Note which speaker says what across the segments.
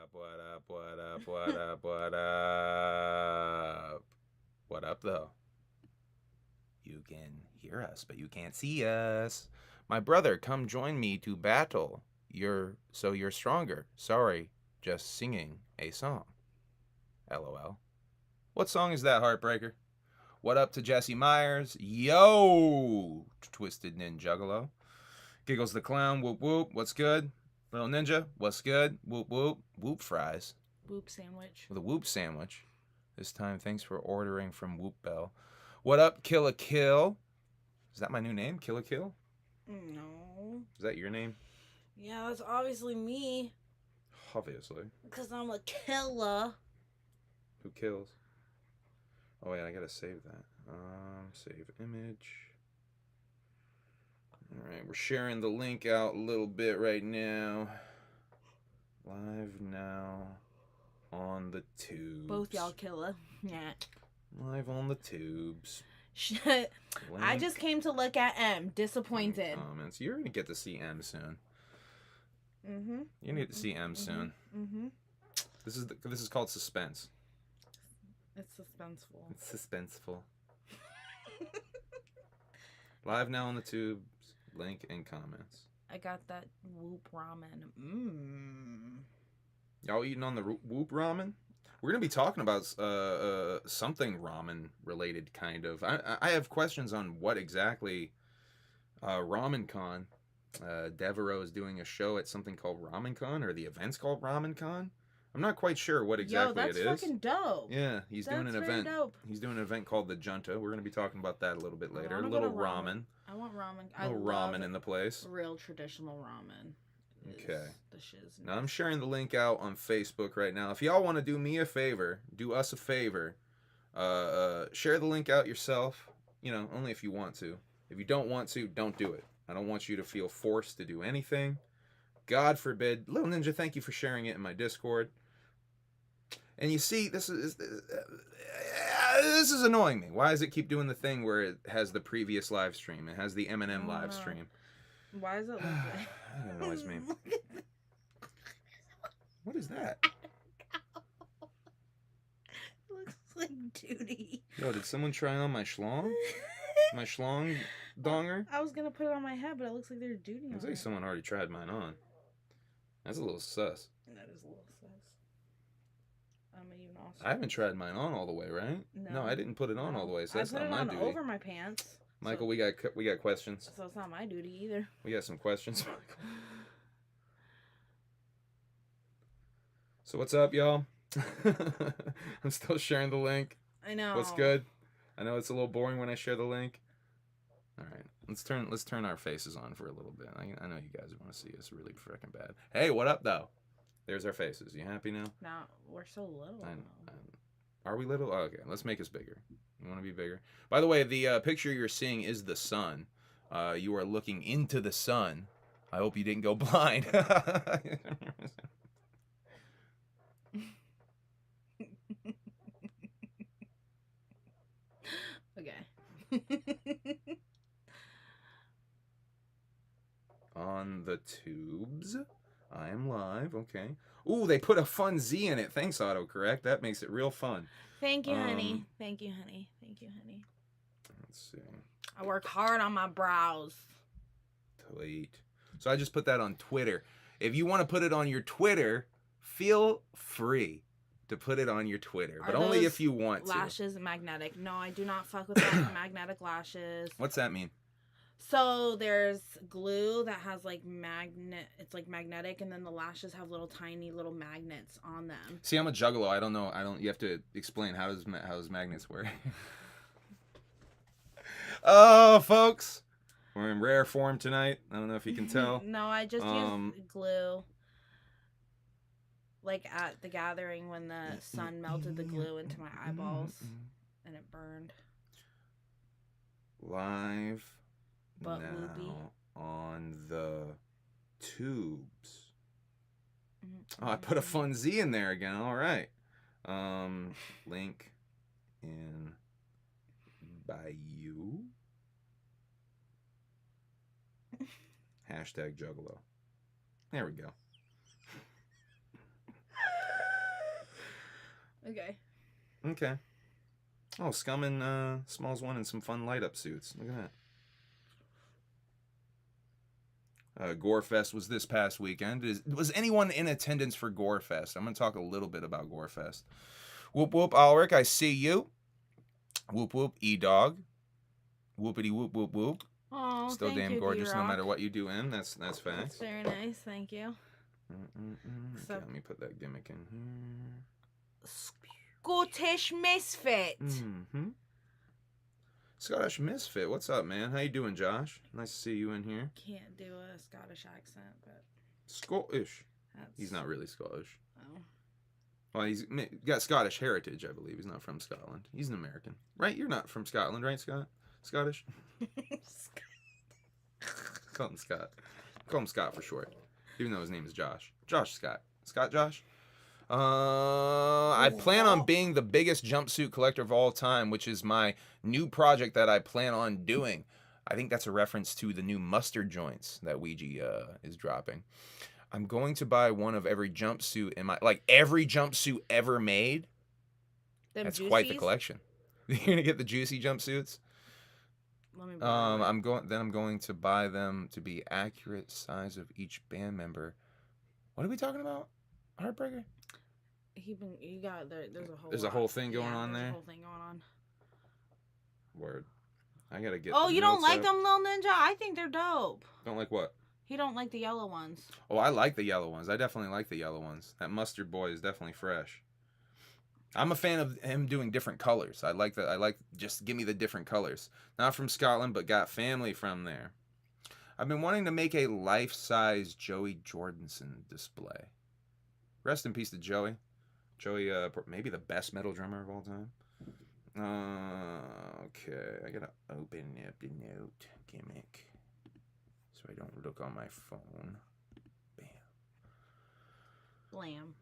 Speaker 1: up, what up, what up, what up, what up? What up, though? You can hear us, but you can't see us. My brother, come join me to battle. You're stronger. Sorry, just singing a song. LOL. What song is that, Heartbreaker? What up to Jesse Myers? Yo! Twiztid Ninja Juggalo. Giggles the Clown. Whoop whoop. What's good? Little Ninja. What's good? Whoop whoop. Whoop fries.
Speaker 2: Whoop sandwich.
Speaker 1: With a whoop sandwich. This time, thanks for ordering from Whoop Bell. What up, Kill a Kill? Is that my new name? Kill a Kill?
Speaker 2: No.
Speaker 1: Is that your name?
Speaker 2: Yeah, that's obviously me.
Speaker 1: Obviously.
Speaker 2: Because I'm a killer.
Speaker 1: Who kills? Oh wait, I gotta save that. Save image. Alright, we're sharing the link out a little bit right now. Live now on the tubes.
Speaker 2: Both y'all killer. Yeah.
Speaker 1: Live on the tubes.
Speaker 2: Shit. I just came to look at M. Disappointed.
Speaker 1: Comments. You're gonna get to see M soon.
Speaker 2: Mm-hmm.
Speaker 1: You need to see M soon.
Speaker 2: Mm-hmm.
Speaker 1: This is called suspense.
Speaker 2: It's suspenseful.
Speaker 1: It's suspenseful. Live now on the tubes. Link in comments.
Speaker 2: I got that Whoop ramen. Mmm.
Speaker 1: Y'all eating on the Whoop ramen? We're gonna be talking about something ramen related, kind of. I have questions on what exactly Ramen Con. Devereaux is doing a show at something called Ramen Con, or the event's called Ramen Con. I'm not quite sure what exactly it is.
Speaker 2: That's fucking dope.
Speaker 1: Yeah, he's doing an event.
Speaker 2: Dope.
Speaker 1: He's doing an event called the Junta. We're gonna be talking about that a little bit later. A little ramen.
Speaker 2: I want ramen.
Speaker 1: A little ramen in the place.
Speaker 2: Real traditional ramen.
Speaker 1: Okay.
Speaker 2: The shiz.
Speaker 1: Now I'm sharing the link out on Facebook right now. If y'all want to do me a favor, do us a favor, share the link out yourself. You know, only if you want to. If you don't want to, don't do it. I don't want you to feel forced to do anything. God forbid. Little Ninja, thank you for sharing it in my Discord. And you see, this is annoying me. Why does it keep doing the thing where it has the previous live stream? It has the Eminem live stream.
Speaker 2: Why is it like that?
Speaker 1: That annoys me. What is that?
Speaker 2: It looks like duty.
Speaker 1: Yo, did someone try on my schlong? My schlong donger?
Speaker 2: I was gonna put it on my head, but it looks like there's duty on it.
Speaker 1: Looks like someone already tried mine on. That's a little sus.
Speaker 2: That is a little sus. Even also.
Speaker 1: I haven't tried mine on all the way, right? No, I didn't put it on all the way, so that's not my duty.
Speaker 2: Over my pants.
Speaker 1: Michael, we got questions.
Speaker 2: So it's not my duty either.
Speaker 1: We got some questions, Michael. So what's up, y'all? I'm still sharing the link.
Speaker 2: I know.
Speaker 1: What's good? I know it's a little boring when I share the link. All right, let's turn our faces on for a little bit. I know you guys want to see us really freaking bad. Hey, what up though? There's our faces. You happy now?
Speaker 2: No, we're so little.
Speaker 1: Are we little? Oh, okay, let's make us bigger. You want to be bigger? By the way, the picture you're seeing is the sun. You are looking into the sun. I hope you didn't go blind.
Speaker 2: Okay.
Speaker 1: On the tubes. I am live. Okay. Ooh, they put a fun Z in it. Thanks, autocorrect. That makes it real fun.
Speaker 2: Thank you, honey. Thank you, honey. Thank you, honey.
Speaker 1: Let's see.
Speaker 2: I work hard on my brows.
Speaker 1: Tweet. So I just put that on Twitter. If you want to put it on your Twitter, feel free to put it on your Twitter, but only if you want to.
Speaker 2: Lashes magnetic. No, I do not fuck with that magnetic lashes.
Speaker 1: What's that mean?
Speaker 2: So there's glue that has like it's like magnetic, and then the lashes have little tiny little magnets on them.
Speaker 1: See, I'm a juggalo. I don't know. You have to explain how does magnets work. Oh, folks, we're in rare form tonight. I don't know if you can tell.
Speaker 2: No, I just used glue. Like at the gathering when the sun melted the glue into my eyeballs and it burned.
Speaker 1: Live
Speaker 2: but
Speaker 1: now
Speaker 2: loopy.
Speaker 1: On the tubes. Oh, I put a fun Z in there again. All right. Link in bio. Hashtag Juggalo. There we go.
Speaker 2: Okay.
Speaker 1: Okay. Oh, Scum and Smalls won in some fun light-up suits. Look at that. Gorefest was this past weekend. Was anyone in attendance for Gorefest? I'm going to talk a little bit about Gorefest. Whoop whoop, Ulrich, I see you. Whoop whoop, E-Dog. Whoopity whoop whoop whoop.
Speaker 2: Oh,
Speaker 1: Still
Speaker 2: thank
Speaker 1: damn
Speaker 2: you,
Speaker 1: gorgeous no
Speaker 2: D-Rock.
Speaker 1: matter what you do in. That's facts.
Speaker 2: That's very nice, thank you.
Speaker 1: Okay, let me put that gimmick in here.
Speaker 2: Scottish Misfit.
Speaker 1: Mm-hmm. Scottish Misfit, what's up, man? How you doing, Josh? Nice to see you in here.
Speaker 2: Can't do a Scottish accent, but...
Speaker 1: Scottish.
Speaker 2: That's...
Speaker 1: He's not really Scottish.
Speaker 2: Oh.
Speaker 1: Well, he's got Scottish heritage, I believe. He's not from Scotland. He's an American. Right? You're not from Scotland, right, Scott? Scottish? Call him Scott. Call him Scott for short. Even though his name is Josh. Josh Scott. Scott Josh? I plan on being the biggest jumpsuit collector of all time, which is my new project that I plan on doing. I think that's a reference to the new mustard joints that Ouija is dropping. I'm going to buy one of every jumpsuit in my, like every jumpsuit ever made. That's quite the collection. You're gonna get the juicy jumpsuits.
Speaker 2: Let me
Speaker 1: I'm going to buy them to be accurate size of each band member. What are we talking about? Heartbreaker?
Speaker 2: You got
Speaker 1: there's a whole thing going on there.
Speaker 2: There's a whole thing going on.
Speaker 1: Word. I gotta get.
Speaker 2: Oh, you don't like them, Lil Ninja? I think they're dope.
Speaker 1: Don't like what?
Speaker 2: He don't like the yellow ones.
Speaker 1: Oh, I like the yellow ones. I definitely like the yellow ones. That mustard boy is definitely fresh. I'm a fan of him doing different colors. I like that. I like just give me the different colors. Not from Scotland, but got family from there. I've been wanting to make a life-size Joey Jordison display. Rest in peace to Joey. Joey, maybe the best metal drummer of all time. Okay, I gotta open up the note gimmick so I don't look on my phone. Bam.
Speaker 2: Blam.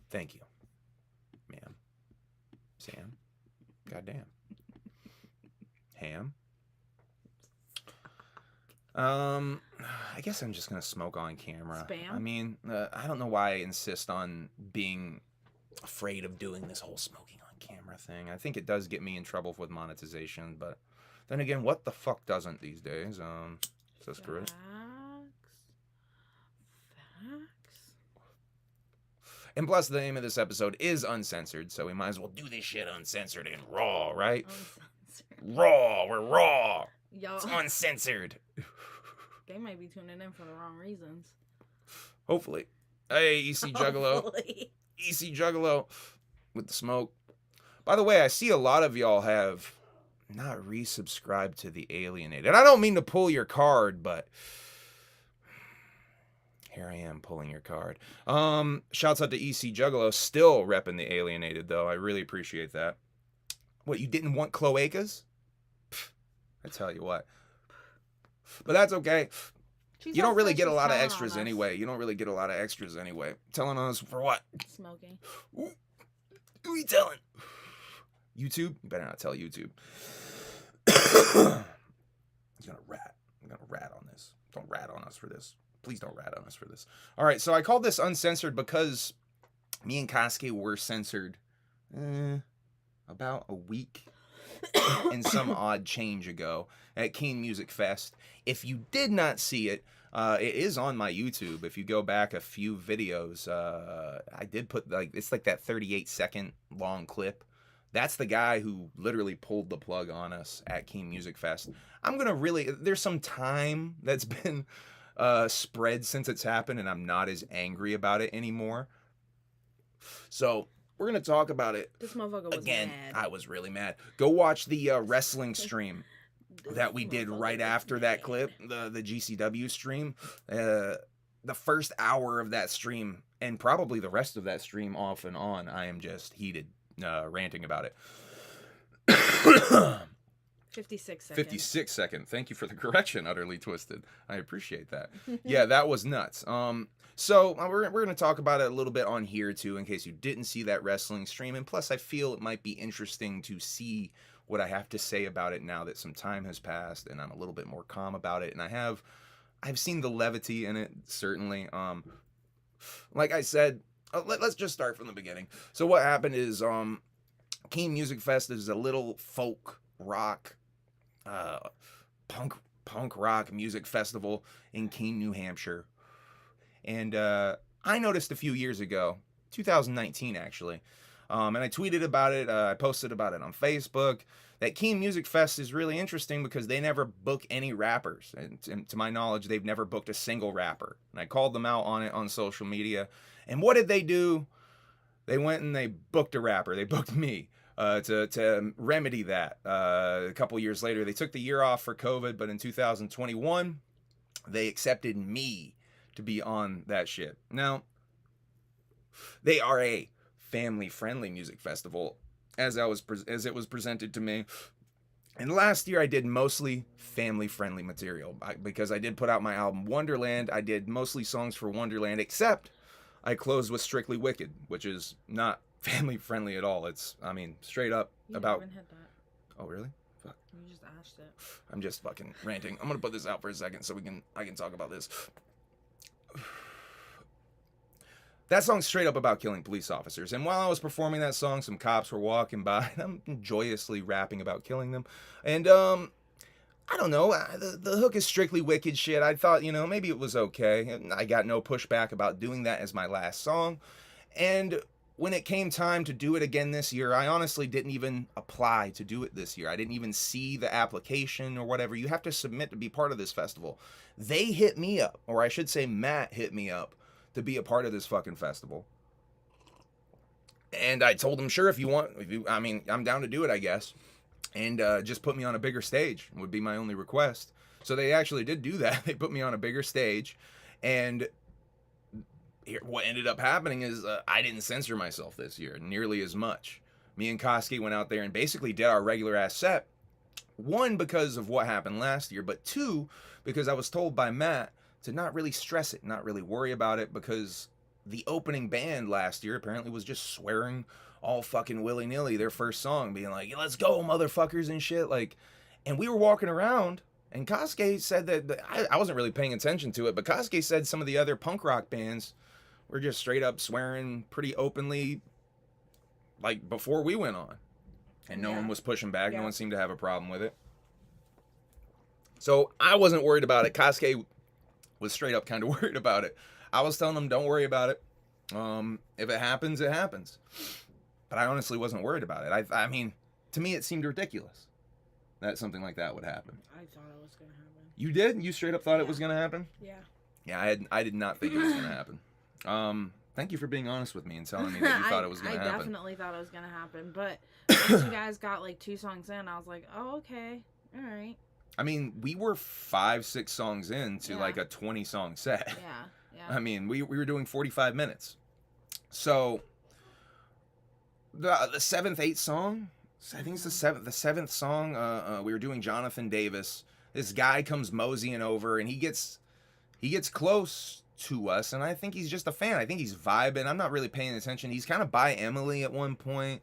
Speaker 1: Thank you, ma'am. Sam. Goddamn. Ham. I guess I'm just gonna smoke on camera.
Speaker 2: Spam?
Speaker 1: I mean, I don't know why I insist on being afraid of doing this whole smoking on camera thing. I think it does get me in trouble with monetization, but then again, what the fuck doesn't these days? So screw it.
Speaker 2: Facts.
Speaker 1: And plus, the name of this episode is Uncensored, so we might as well do this shit uncensored and raw, right?
Speaker 2: Uncensored.
Speaker 1: Raw, we're raw.
Speaker 2: Y'all.
Speaker 1: It's uncensored.
Speaker 2: They might be tuning in for the wrong reasons.
Speaker 1: Hopefully. Hey, EC Juggalo.
Speaker 2: Hopefully.
Speaker 1: EC Juggalo with the smoke. By the way, I see a lot of y'all have not resubscribed to the Alienated. I don't mean to pull your card, but here I am pulling your card. Shouts out to EC Juggalo, still repping the Alienated, though. I really appreciate that. What, you didn't want cloacas? I tell you what. But that's okay. You don't really get a lot of extras anyway. You don't really get a lot of extras anyway. Telling us for what?
Speaker 2: Smoking.
Speaker 1: Who are you telling? YouTube? You better not tell YouTube. He's gonna rat. I'm gonna rat on this. Don't rat on us for this. Please don't rat on us for this. All right, so I called this Uncensored because me and Kosuke were censored about a week and some odd change ago at Keen Music Fest. If you did not see it, it is on my YouTube. If you go back a few videos, I did put it's like that 38-second long clip. That's the guy who literally pulled the plug on us at Keen Music Fest. There's some time that's been spread since it's happened, and I'm not as angry about it anymore. So we're gonna talk about it.
Speaker 2: This motherfucker was
Speaker 1: again.
Speaker 2: mad.
Speaker 1: I was really mad. Go watch the wrestling stream that we did right after that clip, the GCW stream. The first hour of that stream, and probably the rest of that stream off and on, I am just heated, ranting about it.
Speaker 2: 56 seconds.
Speaker 1: 56 second. Thank you for the correction, Utterly Twiztid. I appreciate that. Yeah, that was nuts. So we're going to talk about it a little bit on here too, in case you didn't see that wrestling stream. And plus, I feel it might be interesting to see what I have to say about it now that some time has passed and I'm a little bit more calm about it. And I've seen the levity in it, certainly. Like I said, let's just start from the beginning. So what happened is, Keene Music Fest is a little folk rock, punk rock music festival in Keene, New Hampshire. And I noticed a few years ago, 2019 actually, and I tweeted about it, I posted about it on Facebook, that Keene Music Fest is really interesting because they never book any rappers. And to my knowledge, they've never booked a single rapper. And I called them out on it on social media. And what did they do? They went and they booked a rapper. They booked me to remedy that. A couple years later, they took the year off for COVID, but in 2021, they accepted me to be on that shit. Now, they are a family-friendly music festival, as it was presented to me. And last year I did mostly family-friendly material because I did put out my album Wonderland. I did mostly songs for Wonderland, except I closed with Strictly Wicked, which is not family-friendly at all. It's, I mean, straight up
Speaker 2: You
Speaker 1: about...
Speaker 2: haven't hit that.
Speaker 1: Oh, really? Fuck.
Speaker 2: You just asked it.
Speaker 1: I'm just fucking ranting. I'm gonna put this out for a second so I can talk about this. That song's straight up about killing police officers. And while I was performing that song, some cops were walking by, and I'm joyously rapping about killing them. And, I don't know, the hook is Strictly Wicked shit. I thought, maybe it was okay. I got no pushback about doing that as my last song. And when it came time to do it again this year, I honestly didn't even apply to do it this year. I didn't even see the application or whatever. You have to submit to be part of this festival. They hit me up, or I should say Matt hit me up, to be a part of this fucking festival. And I told him, sure, I'm down to do it, I guess. And just put me on a bigger stage would be my only request. So they actually did do that. They put me on a bigger stage. And what ended up happening is I didn't censor myself this year nearly as much. Me and Koski went out there and basically did our regular ass set. One, because of what happened last year. But two, because I was told by Matt to not really stress it, not really worry about it, because the opening band last year apparently was just swearing all fucking willy-nilly their first song, being like, let's go, motherfuckers, and shit. Like, and we were walking around, and Kosuke said that I wasn't really paying attention to it, but Kosuke said some of the other punk rock bands were just straight up swearing pretty openly, like, before we went on. And no one was pushing back. No one seemed to have a problem with it. So I wasn't worried about it. Kosuke was straight up kind of worried about it. I was telling him, don't worry about it. If it happens, it happens. But I honestly wasn't worried about it. I mean, to me, it seemed ridiculous that something like that would happen.
Speaker 2: I thought it was going to happen.
Speaker 1: You did? You straight up thought it was going to happen?
Speaker 2: Yeah.
Speaker 1: Yeah, I did not think it was going to happen. Thank you for being honest with me and telling me that you thought it was going to happen.
Speaker 2: I definitely thought it was going to happen. But once you guys got like 2 songs in, I was like, oh, okay. All right.
Speaker 1: I mean, we were 5-6 songs into like a 20-song set.
Speaker 2: Yeah.
Speaker 1: I mean, we were doing 45 minutes. So the 7th, 8th song, I think it's the seventh song. We were doing Jonathan Davis. This guy comes moseying over, and he gets close to us, and I think he's just a fan. I think he's vibing. I'm not really paying attention. He's kind of by Emilee at one point.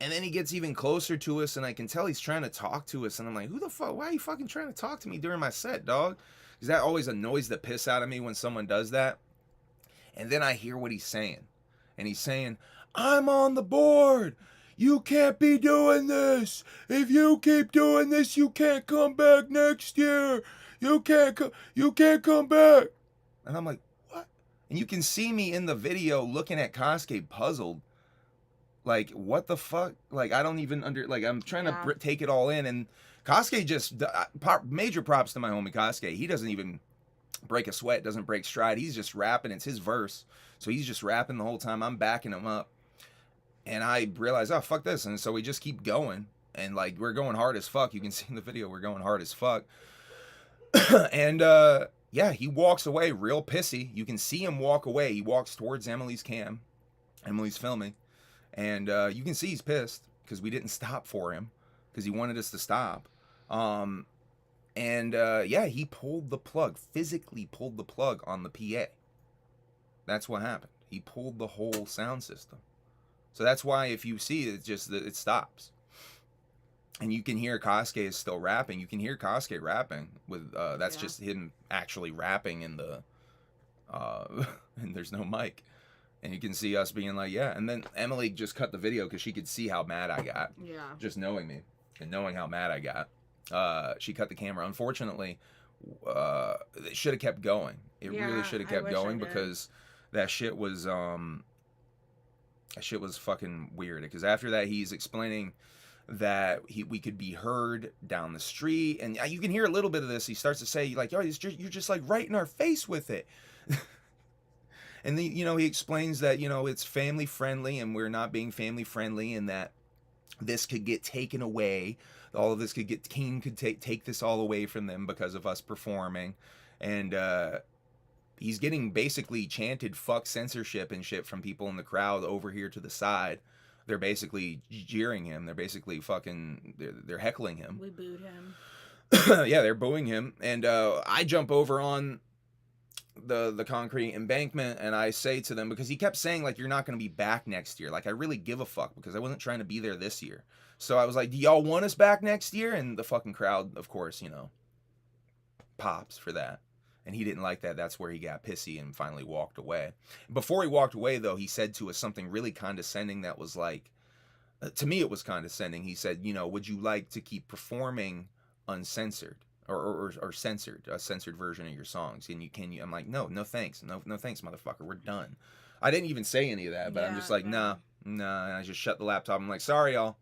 Speaker 1: And then he gets even closer to us, and I can tell he's trying to talk to us. And I'm like, who the fuck? Why are you fucking trying to talk to me during my set, dog? Because that always annoys the piss out of me when someone does that. And then I hear what he's saying. And he's saying, I'm on the board. You can't be doing this. If you keep doing this, you can't come back next year. You can't come back. And I'm like, what? And you can see me in the video looking at Kosuke puzzled. Like, what the fuck? Like, I don't even I'm trying to take it all in. And Kosuke just, major props to my homie Kosuke. He doesn't even break a sweat, doesn't break stride. He's just rapping. It's his verse. So he's just rapping the whole time. I'm backing him up. And I realized, oh, fuck this. And so we just keep going. And, like, we're going hard as fuck. You can see in the video, we're going hard as fuck. And, yeah, he walks away real pissy. You can see him walk away. He walks towards Emilee's cam. Emilee's filming. And you can see he's pissed because we didn't stop for him because he wanted us to stop. Yeah, he pulled the plug, physically pulled the plug on the PA. That's what happened. He pulled the whole sound system. So that's why if you see it, just it stops. And you can hear Kosuke is still rapping. You can hear Kosuke rapping with that's just him actually rapping in the and there's no mic. And you can see us being like, yeah. And then Emilee just cut the video because she could see how mad I got.
Speaker 2: Yeah.
Speaker 1: Just knowing me and knowing how mad I got. She cut the camera. Unfortunately, it should have kept going. It really should have kept going because that shit was fucking weird. Because after that, he's explaining that we could be heard down the street, and you can hear a little bit of this. He starts to say like, "Oh, you're just like right in our face with it." And then, he explains that, it's family friendly and we're not being family friendly, and that this could get taken away. All of this King could take this all away from them because of us performing. And he's getting basically chanted fuck censorship and shit from people in the crowd over here to the side. They're basically jeering him. They're basically they're heckling him.
Speaker 2: We booed him.
Speaker 1: Yeah, they're booing him. And I jump over on the concrete embankment, and I say to them, because he kept saying like, you're not going to be back next year. Like, I really give a fuck because I wasn't trying to be there this year. So I was like, do y'all want us back next year? And the fucking crowd, of course, pops for that. And he didn't like that. That's where he got pissy and finally walked away. Before he walked away, though, he said to us something really condescending that was like, to me it was condescending. He said, would you like to keep performing uncensored? Or censored, a censored version of your songs, and I'm like, no thanks, no thanks, motherfucker, we're done. I didn't even say any of that, but I'm just like, nah, and I just shut the laptop. I'm like, sorry y'all,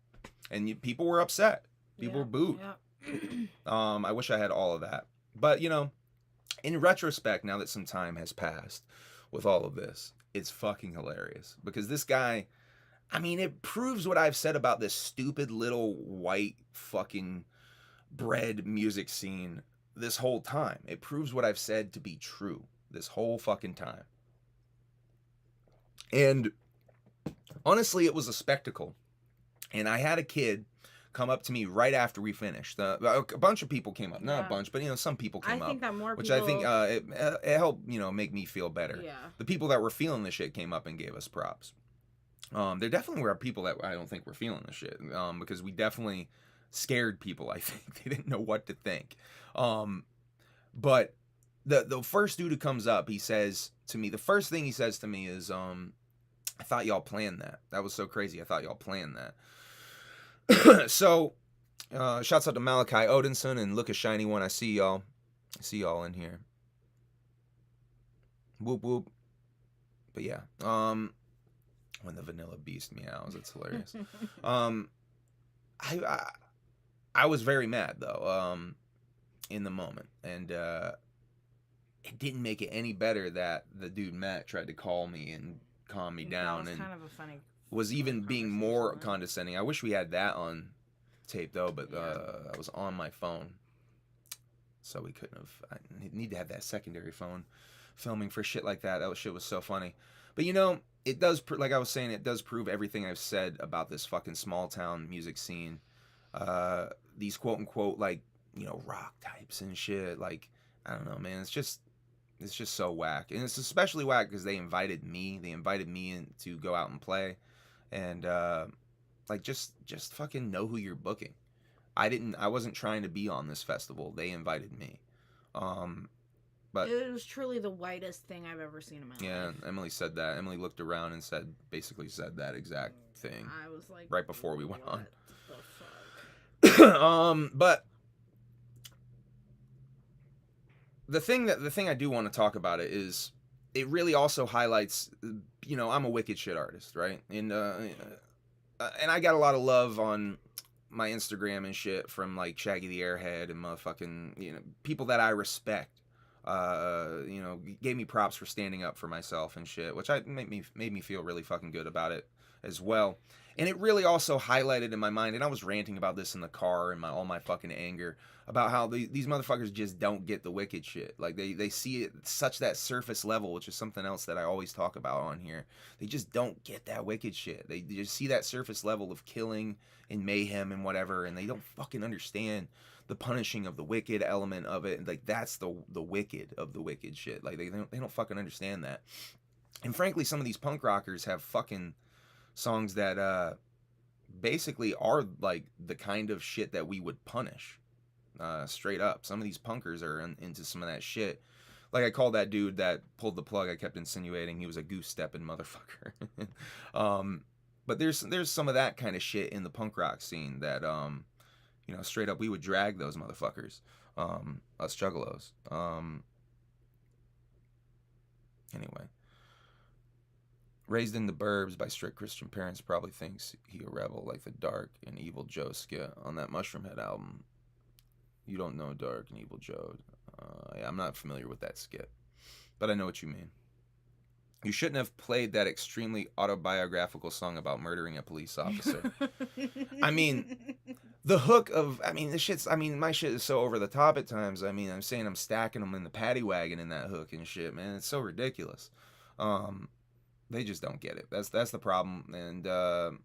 Speaker 1: and people were upset, people were booed. I wish I had all of that, but in retrospect, now that some time has passed with all of this, it's fucking hilarious, because this guy, I mean, it proves what I've said about this stupid little white fucking bread music scene this whole time. It proves what I've said to be true this whole fucking time. And honestly, it was a spectacle. And I had a kid come up to me right after we finished. A bunch of people came up. Not a bunch, but some people came up.
Speaker 2: I think that more people...
Speaker 1: Which I think it helped, make me feel better.
Speaker 2: Yeah.
Speaker 1: The people that were feeling the shit came up and gave us props. There definitely were people that I don't think were feeling the shit. Because we definitely scared people, I think. They didn't know what to think. But the first dude who comes up, he says to me, the first thing he says to me is, I thought y'all planned that. That was so crazy. I thought y'all planned that. So, shouts out to Malachi Odinson and Look a Shiny One. I see y'all. In here. Whoop whoop. But yeah. When the Vanilla Beast meows, it's hilarious. I was very mad though, in the moment, and it didn't make it any better that the dude Matt tried to call me and calm me down, and
Speaker 2: kind of a funny
Speaker 1: was even being more condescending. I wish we had that on tape though, but I was on my phone, so we couldn't have. I need to have that secondary phone filming for shit like that. That shit was so funny. But it does, like I was saying, it does prove everything I've said about this fucking small town music scene. These quote unquote like rock types and shit, like I don't know, man, it's just so whack. And it's especially whack because they invited me in to go out and play, and like just fucking know who you're booking. I wasn't trying to be on this festival. They invited me. But
Speaker 2: it was truly the whitest thing I've ever seen in my life.
Speaker 1: Yeah, Emilee said that. Emilee looked around and basically said that exact thing.
Speaker 2: I was like,
Speaker 1: right before we went on. But the thing I do want to talk about is it really also highlights, I'm a wicked shit artist, right? And I got a lot of love on my Instagram and shit from like Shaggy the Airhead and motherfucking, people that I respect. Gave me props for standing up for myself and shit, which made me feel really fucking good about it as well. And it really also highlighted in my mind, and I was ranting about this in the car and all my fucking anger about how these motherfuckers just don't get the wicked shit. Like they see it such that surface level, which is something else that I always talk about on here. They just don't get that wicked shit. They just see that surface level of killing and mayhem and whatever, and they don't fucking understand the punishing of the wicked element of it. Like that's the wicked of the wicked shit. Like they don't fucking understand that. And frankly, some of these punk rockers have fucking songs that basically are like the kind of shit that we would punish straight up. Some of these punkers are into some of that shit. Like I called that dude that pulled the plug. I kept insinuating he was a goose stepping motherfucker. But there's some of that kind of shit in the punk rock scene that you know, straight up we would drag those motherfuckers, us Juggalos. Anyway, raised in the burbs by strict Christian parents, probably thinks he a rebel like the Dark and Evil Joe skit on that Mushroomhead album. You don't know Dark and Evil Joe. I'm not familiar with that skit, but I know what you mean. You shouldn't have played that extremely autobiographical song about murdering a police officer. I mean, the hook of, I mean, my shit is so over the top at times. I mean, I'm saying I'm stacking them in the paddy wagon in that hook and shit, man. It's so ridiculous. They just don't get it. That's the problem. And,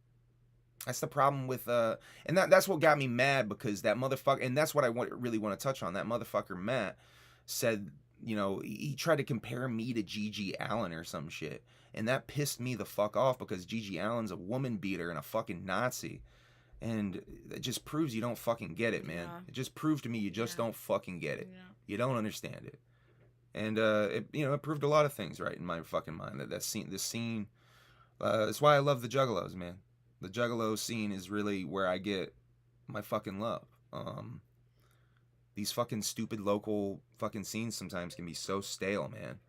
Speaker 1: that's the problem with, and that's what got me mad, because that motherfucker, and that's what I really want to touch on. That motherfucker Matt said, you know, he tried to compare me to Gigi Allen or some shit, and that pissed me the fuck off, because Gigi Allen's a woman beater and a fucking Nazi, and it just proves you don't fucking get it, man. It just proved to me you just don't fucking get it. You don't understand it, and it, you know, it proved a lot of things right in my fucking mind. This scene, that's why I love the Juggalos, man. The Juggalo scene is really where I get my fucking love. These fucking stupid local fucking scenes sometimes can be so stale, man.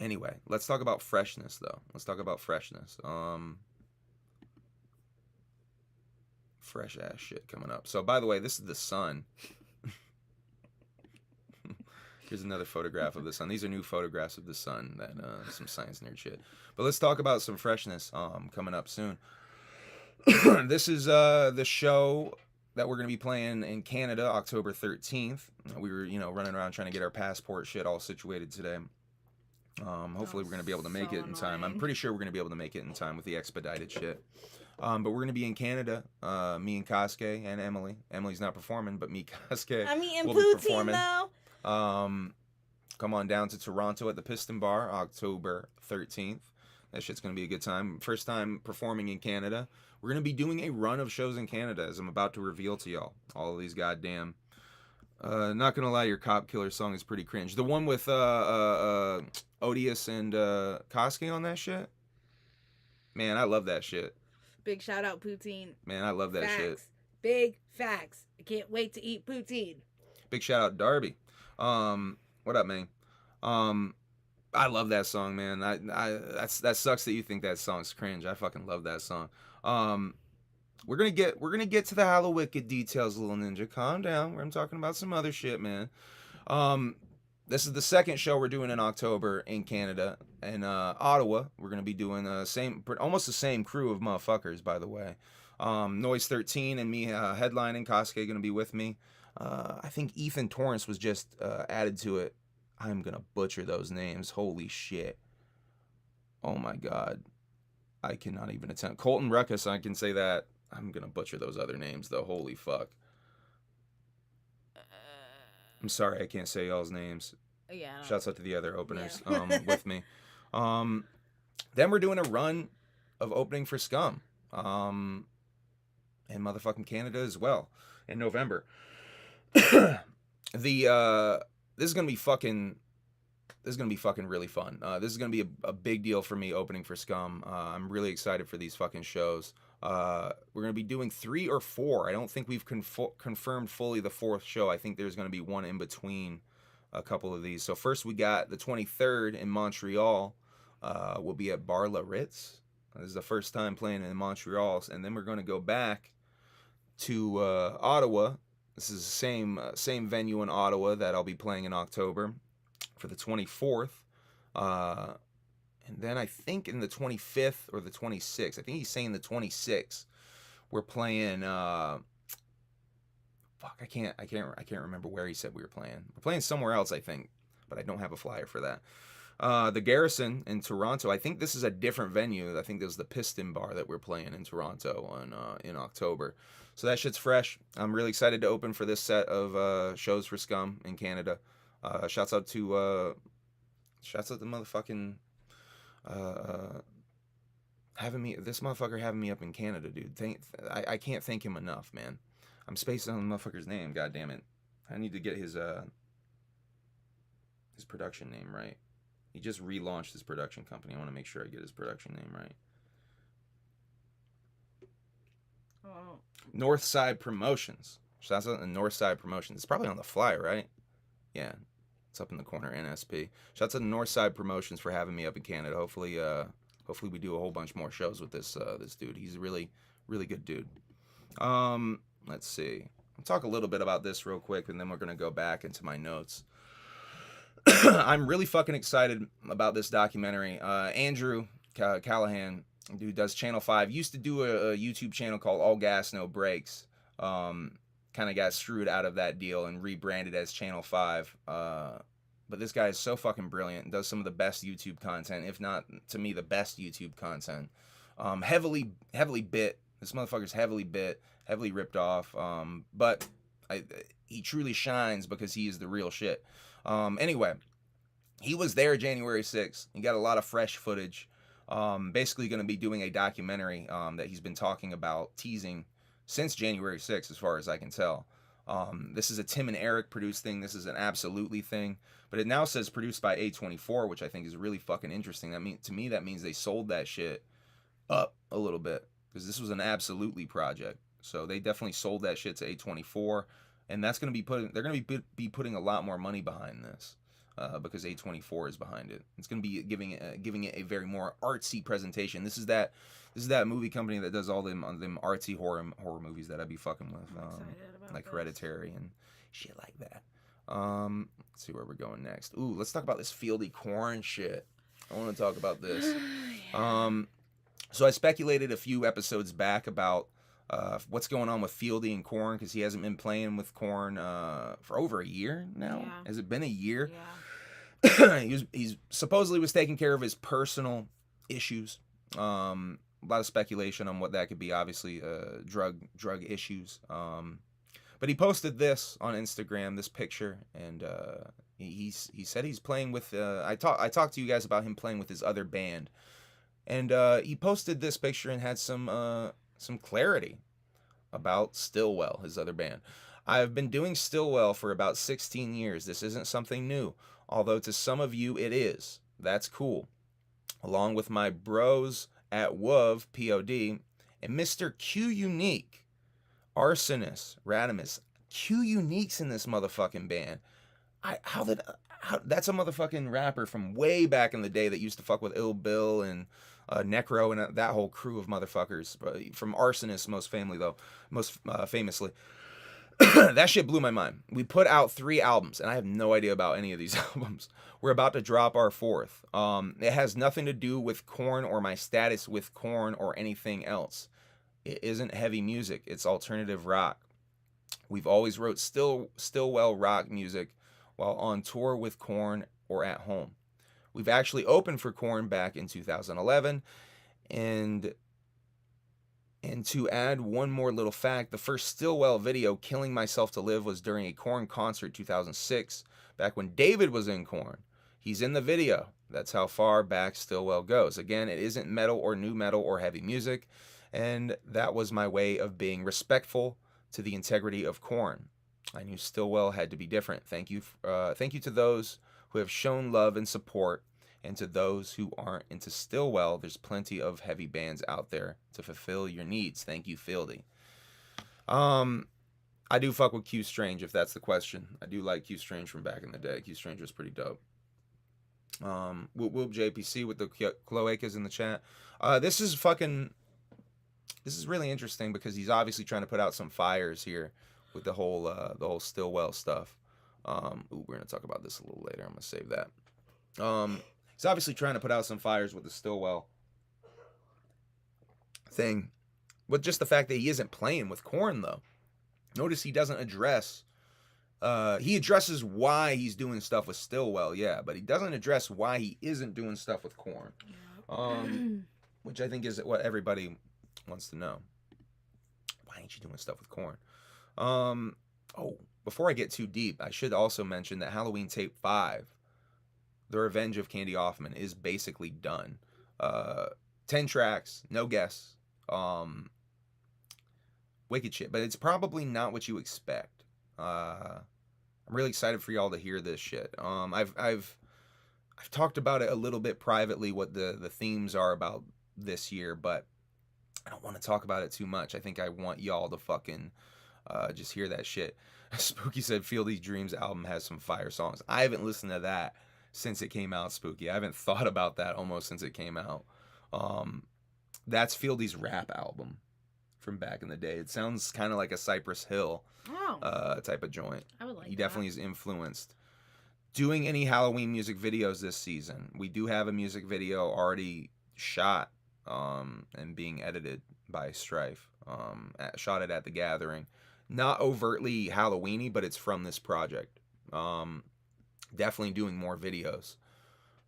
Speaker 1: Anyway, let's talk about freshness, though. Let's talk about freshness. Fresh ass shit coming up. So, by the way, this is the sun. Here's another photograph of the sun. These are new photographs of the sun. That some science nerd shit. But let's talk about some freshness coming up soon. This is the show that we're going to be playing in Canada, October 13th. We were, you know, running around trying to get our passport shit all situated today. Hopefully we're going to be able to make it in time. I'm pretty sure we're going to be able to make it in time with the expedited shit. But we're going to be in Canada, me and Kosuke and Emilee. Emilee's not performing, but me, Kosuke,
Speaker 2: will be performing. Though.
Speaker 1: Come on down to Toronto at the Piston Bar, October 13th. That shit's going to be a good time. First time performing in Canada. We're going to be doing a run of shows in Canada, as I'm about to reveal to y'all. All of these goddamn... not going to lie, your Cop Killer song is pretty cringe. The one with Odious and Kosuke on that shit? Man, I love that shit.
Speaker 2: Big shout out, poutine.
Speaker 1: Man, I love that shit.
Speaker 2: Big facts. I can't wait to eat poutine.
Speaker 1: Big shout out, Darby. What up, man? I love that song, man. That sucks that you think that song's cringe. I fucking love that song. We're gonna get to the Hallowicked details, little ninja. Calm down. I'm talking about some other shit, man. This is the second show we're doing in October in Canada, in Ottawa. We're gonna be doing almost the same crew of motherfuckers, by the way. Noise 13 and me headlining. Kosuke gonna be with me. I think Ethan Torrance was just added to it. I'm gonna butcher those names. Holy shit. Oh my god. I cannot even attempt. Colton Ruckus, I can say that. I'm gonna butcher those other names though. Holy fuck. I'm sorry I can't say y'all's names.
Speaker 2: Yeah.
Speaker 1: Shouts out to the other openers with me. Then we're doing a run of opening for Scum. In motherfucking Canada as well in November. This is gonna be fucking really fun. This is gonna be a big deal for me opening for Scum. I'm really excited for these fucking shows. We're gonna be doing 3 or 4. I don't think we've confirmed fully the 4th show. I think there's gonna be one in between a couple of these. So first we got the 23rd in Montreal. We'll be at Bar La Ritz. This is the first time playing in Montreal, and then we're gonna go back to Ottawa. This is the same venue in Ottawa that I'll be playing in October for the 24th. And then I think in the 25th or the 26th, I think he's saying the 26th, we're playing, I can't remember where he said we were playing. We're playing somewhere else, I think, but I don't have a flyer for that. The Garrison in Toronto, I think this is a different venue. I think this is the Piston Bar that we're playing in Toronto in October. So that shit's fresh. I'm really excited to open for this set of shows for Scum in Canada. Shouts out to motherfucking this motherfucker having me up in Canada, dude. I can't thank him enough, man. I'm spacing on the motherfucker's name. God damn it. I need to get his his production name right. He just relaunched his production company. I want to make sure I get his production name right.
Speaker 2: Oh.
Speaker 1: Northside Promotions. Shouts out to Northside Promotions. It's probably on the fly, right? Yeah. It's up in the corner, NSP. Shouts out to Northside Promotions for having me up in Canada. Hopefully we do a whole bunch more shows with this dude. He's a really, really good dude. Let's see. I'll talk a little bit about this real quick, and then we're going to go back into my notes. I'm really fucking excited about this documentary. Andrew Callahan, dude, does Channel 5. Used to do a YouTube channel called All Gas No Breaks. Kind of got screwed out of that deal and rebranded as Channel 5. But this guy is so fucking brilliant and does some of the best YouTube content, if not, to me, the best YouTube content. Heavily bit. This motherfucker's heavily bit, heavily ripped off. But he truly shines because he is the real shit. Anyway, he was there January 6th. He got a lot of fresh footage. Basically going to be doing a documentary that he's been talking about, teasing since January 6th, as far as I can tell. This is a Tim and Eric produced thing. This is an Absolutely thing. But it now says produced by A24, which I think is really fucking interesting. To me, that means they sold that shit up a little bit, because this was an Absolutely project. So they definitely sold that shit to A24. And that's going to be they're going to be putting a lot more money behind this, because A24 is behind it. It's going to be giving it a very more artsy presentation. This is that movie company that does all them artsy horror movies that I'd be fucking with, like Hereditary and shit like that. Let's see where we're going next. Ooh, let's talk about this Fieldy Corn shit. I want to talk about this. Yeah. So I speculated a few episodes back about what's going on with Fieldy and Korn, because he hasn't been playing with Korn for over a year now. Yeah. Has it been a year? Yeah. He's supposedly was taking care of his personal issues. A lot of speculation on what that could be. Obviously, drug issues. But he posted this on Instagram, this picture, and he said he's playing with. I talked to you guys about him playing with his other band, and he posted this picture and had some clarity about Stillwell, his other band. I've been doing Stillwell for about 16 years. This isn't something new, although to some of you it is. That's cool. Along with my bros at WOV, POD, and Mr. Q Unique, Arsonist, Radimus. Q Unique's in this motherfucking band. How that's a motherfucking rapper from way back in the day that used to fuck with Ill Bill and Necro and that whole crew of motherfuckers. From Arsonist, most famously. That shit blew my mind. We put out 3 albums, and I have no idea about any of these albums. We're about to drop our 4th. It has nothing to do with Korn or my status with Korn or anything else. It isn't heavy music. It's alternative rock. We've always wrote Stillwell rock music while on tour with Korn or at home. We've actually opened for Korn back in 2011. And to add one more little fact, the first Stillwell video, Killing Myself to Live, was during a Korn concert 2006, back when David was in Korn. He's in the video. That's how far back Stillwell goes. Again, it isn't metal or new metal or heavy music. And that was my way of being respectful to the integrity of Korn. I knew Stillwell had to be different. Thank you to those who have shown love and support, and to those who aren't into Stillwell. There's plenty of heavy bands out there to fulfill your needs. Thank you, Fieldy. I do fuck with Q Strange, if that's the question. I do like Q Strange from back in the day. Q Strange was pretty dope. Whoop JPC with the cloacas in the chat. This is really interesting because he's obviously trying to put out some fires here with the whole Stillwell stuff. We're gonna talk about this a little later. I'm gonna save that. He's obviously trying to put out some fires with the Stillwell thing, with just the fact that he isn't playing with Korn though. Notice he doesn't address. He addresses why he's doing stuff with Stillwell, yeah, but he doesn't address why he isn't doing stuff with Korn. Which I think is what everybody wants to know. Why ain't you doing stuff with Korn? Before I get too deep, I should also mention that Halloween Tape 5, The Revenge of Candy Hoffman, is basically done. 10 tracks, no guests. Wicked shit, but it's probably not what you expect. I'm really excited for y'all to hear this shit. I've talked about it a little bit privately, what the themes are about this year, but I don't want to talk about it too much. I think I want y'all to fucking just hear that shit. Spooky said, Feel These Dreams album has some fire songs. I haven't listened to that since it came out, Spooky. I haven't thought about that almost since it came out. That's Feel These rap album from back in the day. It sounds kind of like a Cypress Hill type of joint.
Speaker 2: I would like
Speaker 1: He definitely is influenced. Doing any Halloween music videos this season. We do have a music video already shot and being edited by Strife. Shot it at the Gathering. Not overtly Halloween-y, but it's from this project. Definitely doing more videos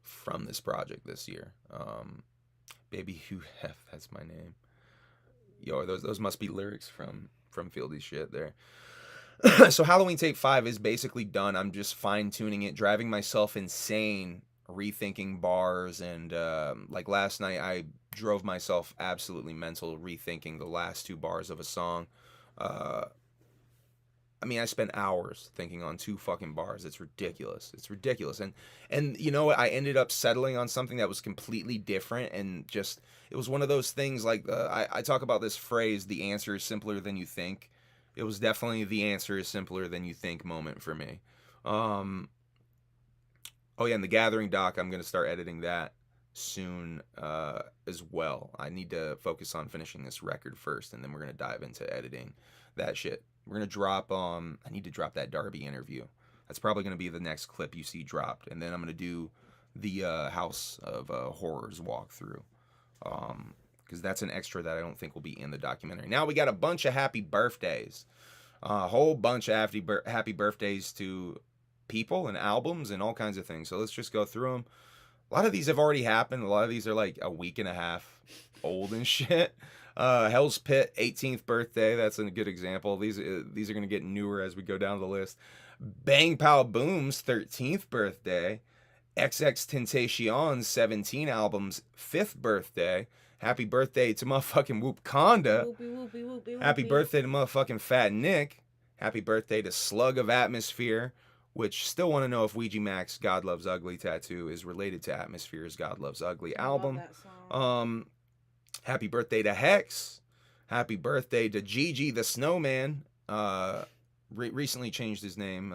Speaker 1: from this project this year. Baby Hugh Hef, that's my name. Yo, those must be lyrics from Fieldy's shit there. So Halloween Take 5 is basically done. I'm just fine-tuning it, driving myself insane, rethinking bars, and like last night I drove myself absolutely mental rethinking the last 2 bars of a song. I mean, I spent hours thinking on 2 fucking bars. It's ridiculous. It's ridiculous. And you know what? I ended up settling on something that was completely different, and just, it was one of those things like, I talk about this phrase, the answer is simpler than you think. It was definitely the answer is simpler than you think moment for me. Oh yeah, and the Gathering doc, I'm going to start editing that soon as well. I need to focus on finishing this record first, and then we're going to dive into editing that shit. We're going to drop, I need to drop that Darby interview. That's probably going to be the next clip you see dropped. And then I'm going to do the House of Horrors walkthrough. Because that's an extra that I don't think will be in the documentary. Now we got a bunch of happy birthdays. A whole bunch of happy birthdays to people and albums and all kinds of things. So let's just go through them. A lot of these have already happened. A lot of these are like a week and a half old and shit. Hell's Pit, 18th birthday. That's a good example. These are going to get newer as we go down the list. Bang Pow Boom's 13th birthday. XXXTentacion's 17 album's 5th birthday. Happy birthday to motherfucking Whoopconda.
Speaker 2: Whoopie.
Speaker 1: Happy birthday to motherfucking Fat Nick. Happy birthday to Slug of Atmosphere, which still want to know if Ouija Macc's God Loves Ugly tattoo is related to Atmosphere's God Loves Ugly album.
Speaker 2: I love that song.
Speaker 1: Happy birthday to Hex. Happy birthday to Gigi the Snowman. Recently changed his name,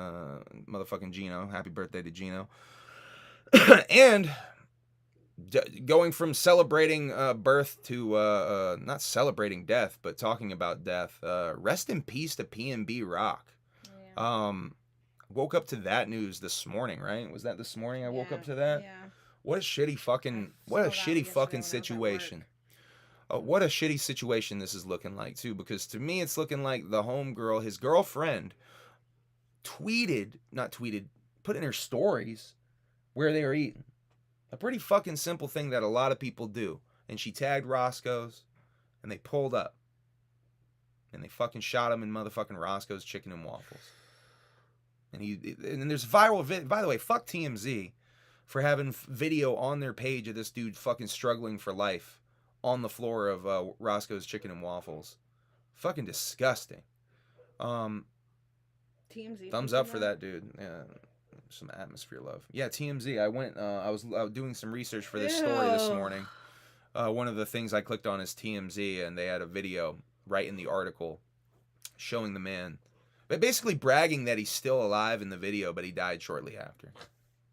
Speaker 1: motherfucking Gino. Happy birthday to Gino. And going from celebrating birth to not celebrating death, but talking about death. Rest in peace to PNB Rock. Yeah. Woke up to that news this morning, right? Was that this morning I woke up to that?
Speaker 2: Yeah.
Speaker 1: What a shitty fucking situation. What a shitty situation this is looking like, too, because to me it's looking like the homegirl, his girlfriend, put in her stories where they were eating. A pretty fucking simple thing that a lot of people do. And she tagged Roscoe's, and they pulled up. And they fucking shot him in motherfucking Roscoe's Chicken and Waffles. And there's viral video. By the way, fuck TMZ for having video on their page of this dude fucking struggling for life on the floor of Roscoe's Chicken and Waffles. Fucking disgusting.
Speaker 2: TMZ.
Speaker 1: Thumbs up for that dude. Yeah, some atmosphere love. Yeah, TMZ. I went. I was doing some research for this story this morning. One of the things I clicked on is TMZ, and they had a video right in the article showing the man, but basically bragging that he's still alive in the video, but he died shortly after.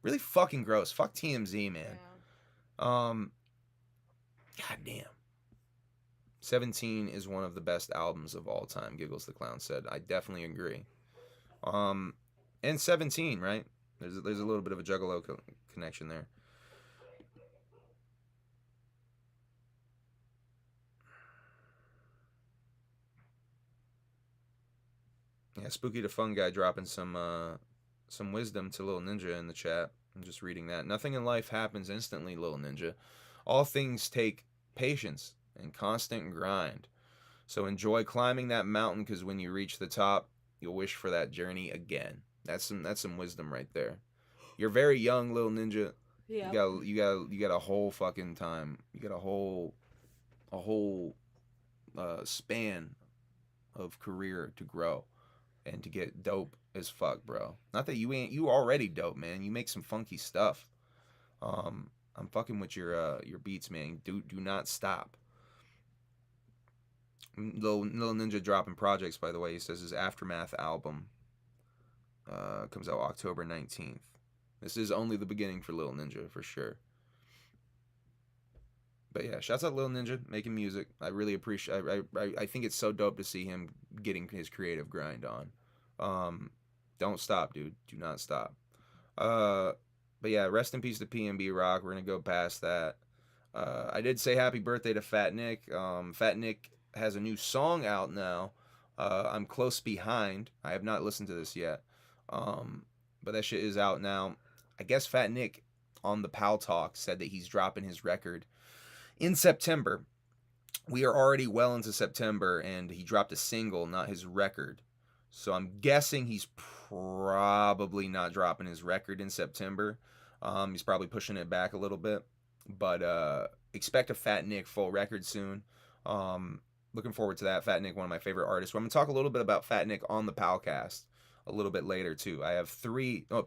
Speaker 1: Really fucking gross. Fuck TMZ, man. Yeah. God damn. 17 is one of the best albums of all time, Giggles the Clown said. I definitely agree. And 17, right? There's a little bit of a Juggalo connection there. Yeah, Spooky the Fun Guy dropping some wisdom to Little Ninja in the chat. I'm just reading that. Nothing in life happens instantly, Little Ninja. All things take patience and constant grind. So enjoy climbing that mountain, because when you reach the top, you'll wish for that journey again. That's some wisdom right there. You're very young, Little Ninja. Yeah. You got a whole fucking time. You got a whole span of career to grow. and to get dope as fuck, bro. Not that you already dope, man. You make some funky stuff. I'm fucking with your beats, man. Do not stop. Little Ninja dropping projects, by the way. He says his Aftermath album comes out October 19th. This is only the beginning for Lil Ninja, for sure. But yeah, shouts out Lil Ninja making music. I really appreciate. I think it's so dope to see him getting his creative grind on. Don't stop, dude. Do not stop. But yeah, rest in peace to PNB Rock. We're gonna go past that. I did say happy birthday to Fat Nick. Fat Nick has a new song out now. I'm close behind. I have not listened to this yet. But that shit is out now. I guess Fat Nick on the Pal Talk said that he's dropping his record in September. We are already well into September, and he dropped a single, not his record. So I'm guessing he's probably not dropping his record in September. He's probably pushing it back a little bit. But expect a Fat Nick full record soon. Looking forward to that. Fat Nick, one of my favorite artists. I'm going to talk a little bit about Fat Nick on the Palcast a little bit later, too. I have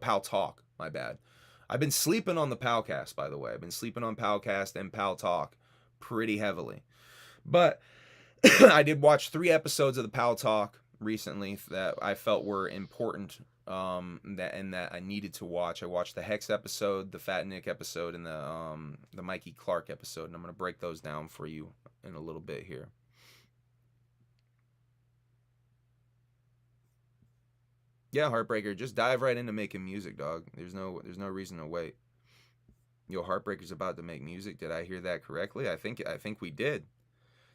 Speaker 1: Pal Talk, my bad. I've been sleeping on the Palcast, by the way. I've been sleeping on Palcast and Pal Talk pretty heavily. But I did watch 3 episodes of the Pal Talk recently that I felt were important that I needed to watch. I watched the Hex episode, the Fat Nick episode, and the Mikey Clark episode, and I'm going to break those down for you in a little bit here. Yeah, Heartbreaker, just dive right into making music, dog. There's no reason to wait. Yo, Heartbreaker's about to make music. Did I hear that correctly? I think we did.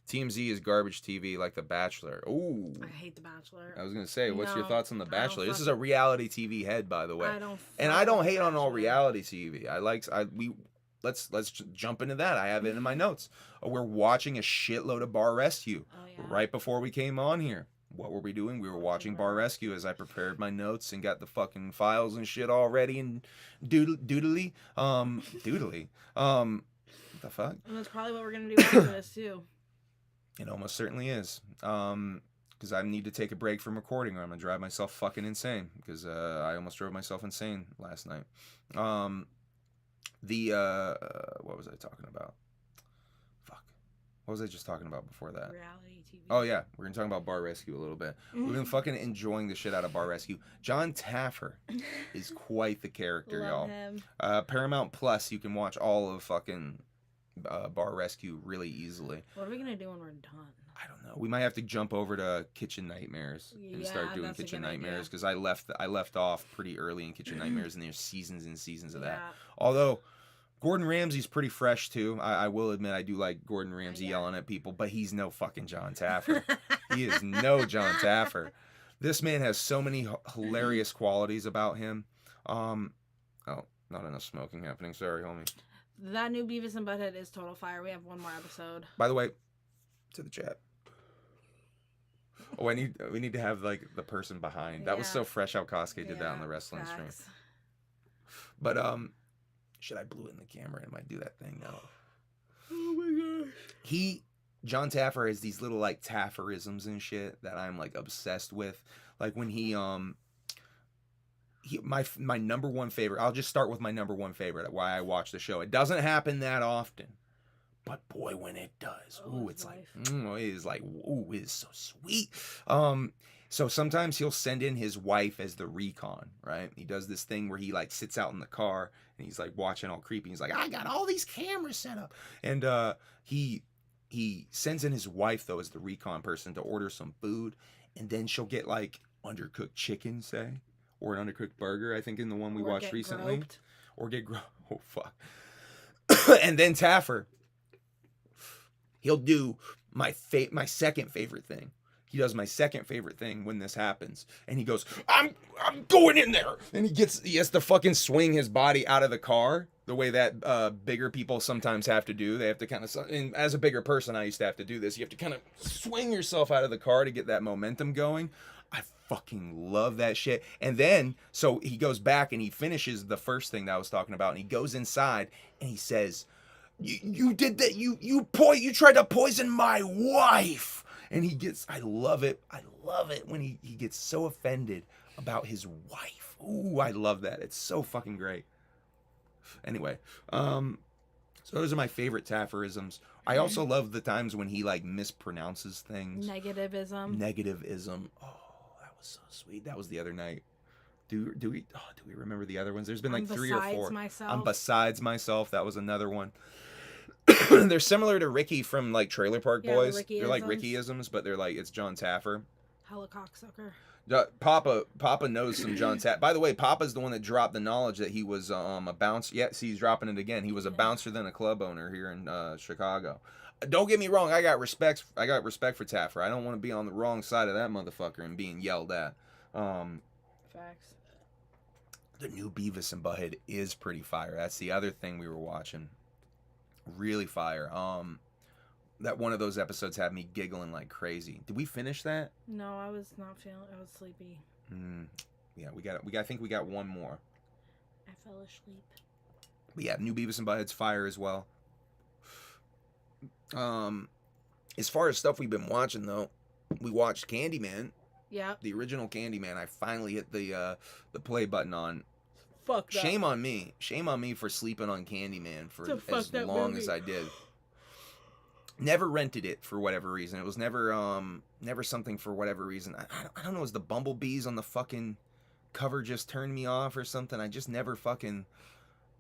Speaker 1: TMZ is garbage TV like The Bachelor. Ooh.
Speaker 2: I hate The Bachelor.
Speaker 1: I was gonna say, what's your thoughts on The Bachelor? This is a reality TV head, by the way. I don't hate on all reality TV. Let's jump into that. I have it in my notes. We're watching a shitload of Bar Rescue right before we came on here. What were we doing? We were watching Bar Rescue as I prepared my notes and got the fucking files and shit all ready and doodly. What the fuck?
Speaker 2: And that's probably what we're gonna do after this too.
Speaker 1: It almost certainly is. Because I need to take a break from recording or I'm gonna drive myself fucking insane. Because I almost drove myself insane last night. What was I talking about? Fuck. What was I just talking about before that?
Speaker 2: Reality TV.
Speaker 1: Oh yeah, we're gonna talk about Bar Rescue a little bit. We've been fucking enjoying the shit out of Bar Rescue. John Taffer is quite the character,
Speaker 2: Love
Speaker 1: y'all.
Speaker 2: him.
Speaker 1: Paramount Plus, you can watch all of fucking Bar Rescue really easily.
Speaker 2: What are we gonna do when we're done?
Speaker 1: I don't know. We might have to jump over to Kitchen Nightmares and start doing Kitchen Nightmares because I left off pretty early in Kitchen Nightmares and there's seasons and seasons of that. Although Gordon Ramsay's pretty fresh too. I will admit I do like Gordon Ramsay yelling at people, but he's no fucking John Taffer. He is no John Taffer. This man has so many hilarious qualities about him. Oh, not enough smoking happening. Sorry, homie.
Speaker 2: That new Beavis and Butthead is total fire. We have one more episode.
Speaker 1: By the way, to the chat. Oh, we need to have like the person behind. That was so fresh how Kosuke did that on the wrestling stream. But shit, I blew it in the camera and might do that thing now.
Speaker 2: Oh my gosh.
Speaker 1: John Taffer has these little like Tafferisms and shit that I'm like obsessed with. Like when my number one favorite. I'll just start with my number one favorite. Why I watch the show. It doesn't happen that often, but boy, when it does, it's like, it is like, it is so sweet. So sometimes he'll send in his wife as the recon, right? He does this thing where he like sits out in the car and he's like watching all creepy. He's like, I got all these cameras set up, and he sends in his wife though as the recon person to order some food, and then she'll get like undercooked chicken, say. Or an undercooked burger, I think in the one we watched recently. Groped. Or get groped. Oh, fuck. And then Taffer, he'll do my second favorite thing. He does my second favorite thing when this happens. And he goes, I'm going in there. And he has to fucking swing his body out of the car. The way that bigger people sometimes have to do. They have to kind of, and as a bigger person, I used to have to do this. You have to kind of swing yourself out of the car to get that momentum going. I fucking love that shit. And then, so he goes back and he finishes the first thing that I was talking about, and he goes inside and he says, you did that, you tried to poison my wife. And I love it when he gets so offended about his wife. Ooh, I love that. It's so fucking great. Anyway, so those are my favorite Tafferisms. I also love the times when he like mispronounces things.
Speaker 2: Negativism.
Speaker 1: Oh, that was so sweet. That was the other night. Do we remember the other ones? There's been like 3 or 4. I'm Besides Myself. That was another one. They're similar to Ricky from like Trailer Park Boys. They're like Ricky-isms, but they're like, it's John Taffer.
Speaker 2: Hella cocksucker.
Speaker 1: Papa knows some John Taffer. By the way, Papa's the one that dropped the knowledge that he was a bouncer. Yeah, see, he's dropping it again. He was a bouncer then a club owner here in Chicago. Don't get me wrong. I got respect for Taffer. I don't want to be on the wrong side of that motherfucker and being yelled at.
Speaker 2: Facts.
Speaker 1: The new Beavis and Butthead is pretty fire. That's the other thing we were watching. Really fire. That one of those episodes had me giggling like crazy. Did we finish that?
Speaker 2: No, I was not feeling. I was sleepy.
Speaker 1: Yeah, I think we got one more.
Speaker 2: I fell asleep.
Speaker 1: But yeah, new Beavis and Butthead's fire as well. As far as stuff we've been watching though, we watched Candyman.
Speaker 2: Yeah.
Speaker 1: The original Candyman. I finally hit the play button on.
Speaker 2: Fuck that.
Speaker 1: Shame on me for sleeping on Candyman for as long as I did. Never rented it for whatever reason. It was never something for whatever reason. I don't know. Was the bumblebees on the fucking cover just turned me off or something? I just never fucking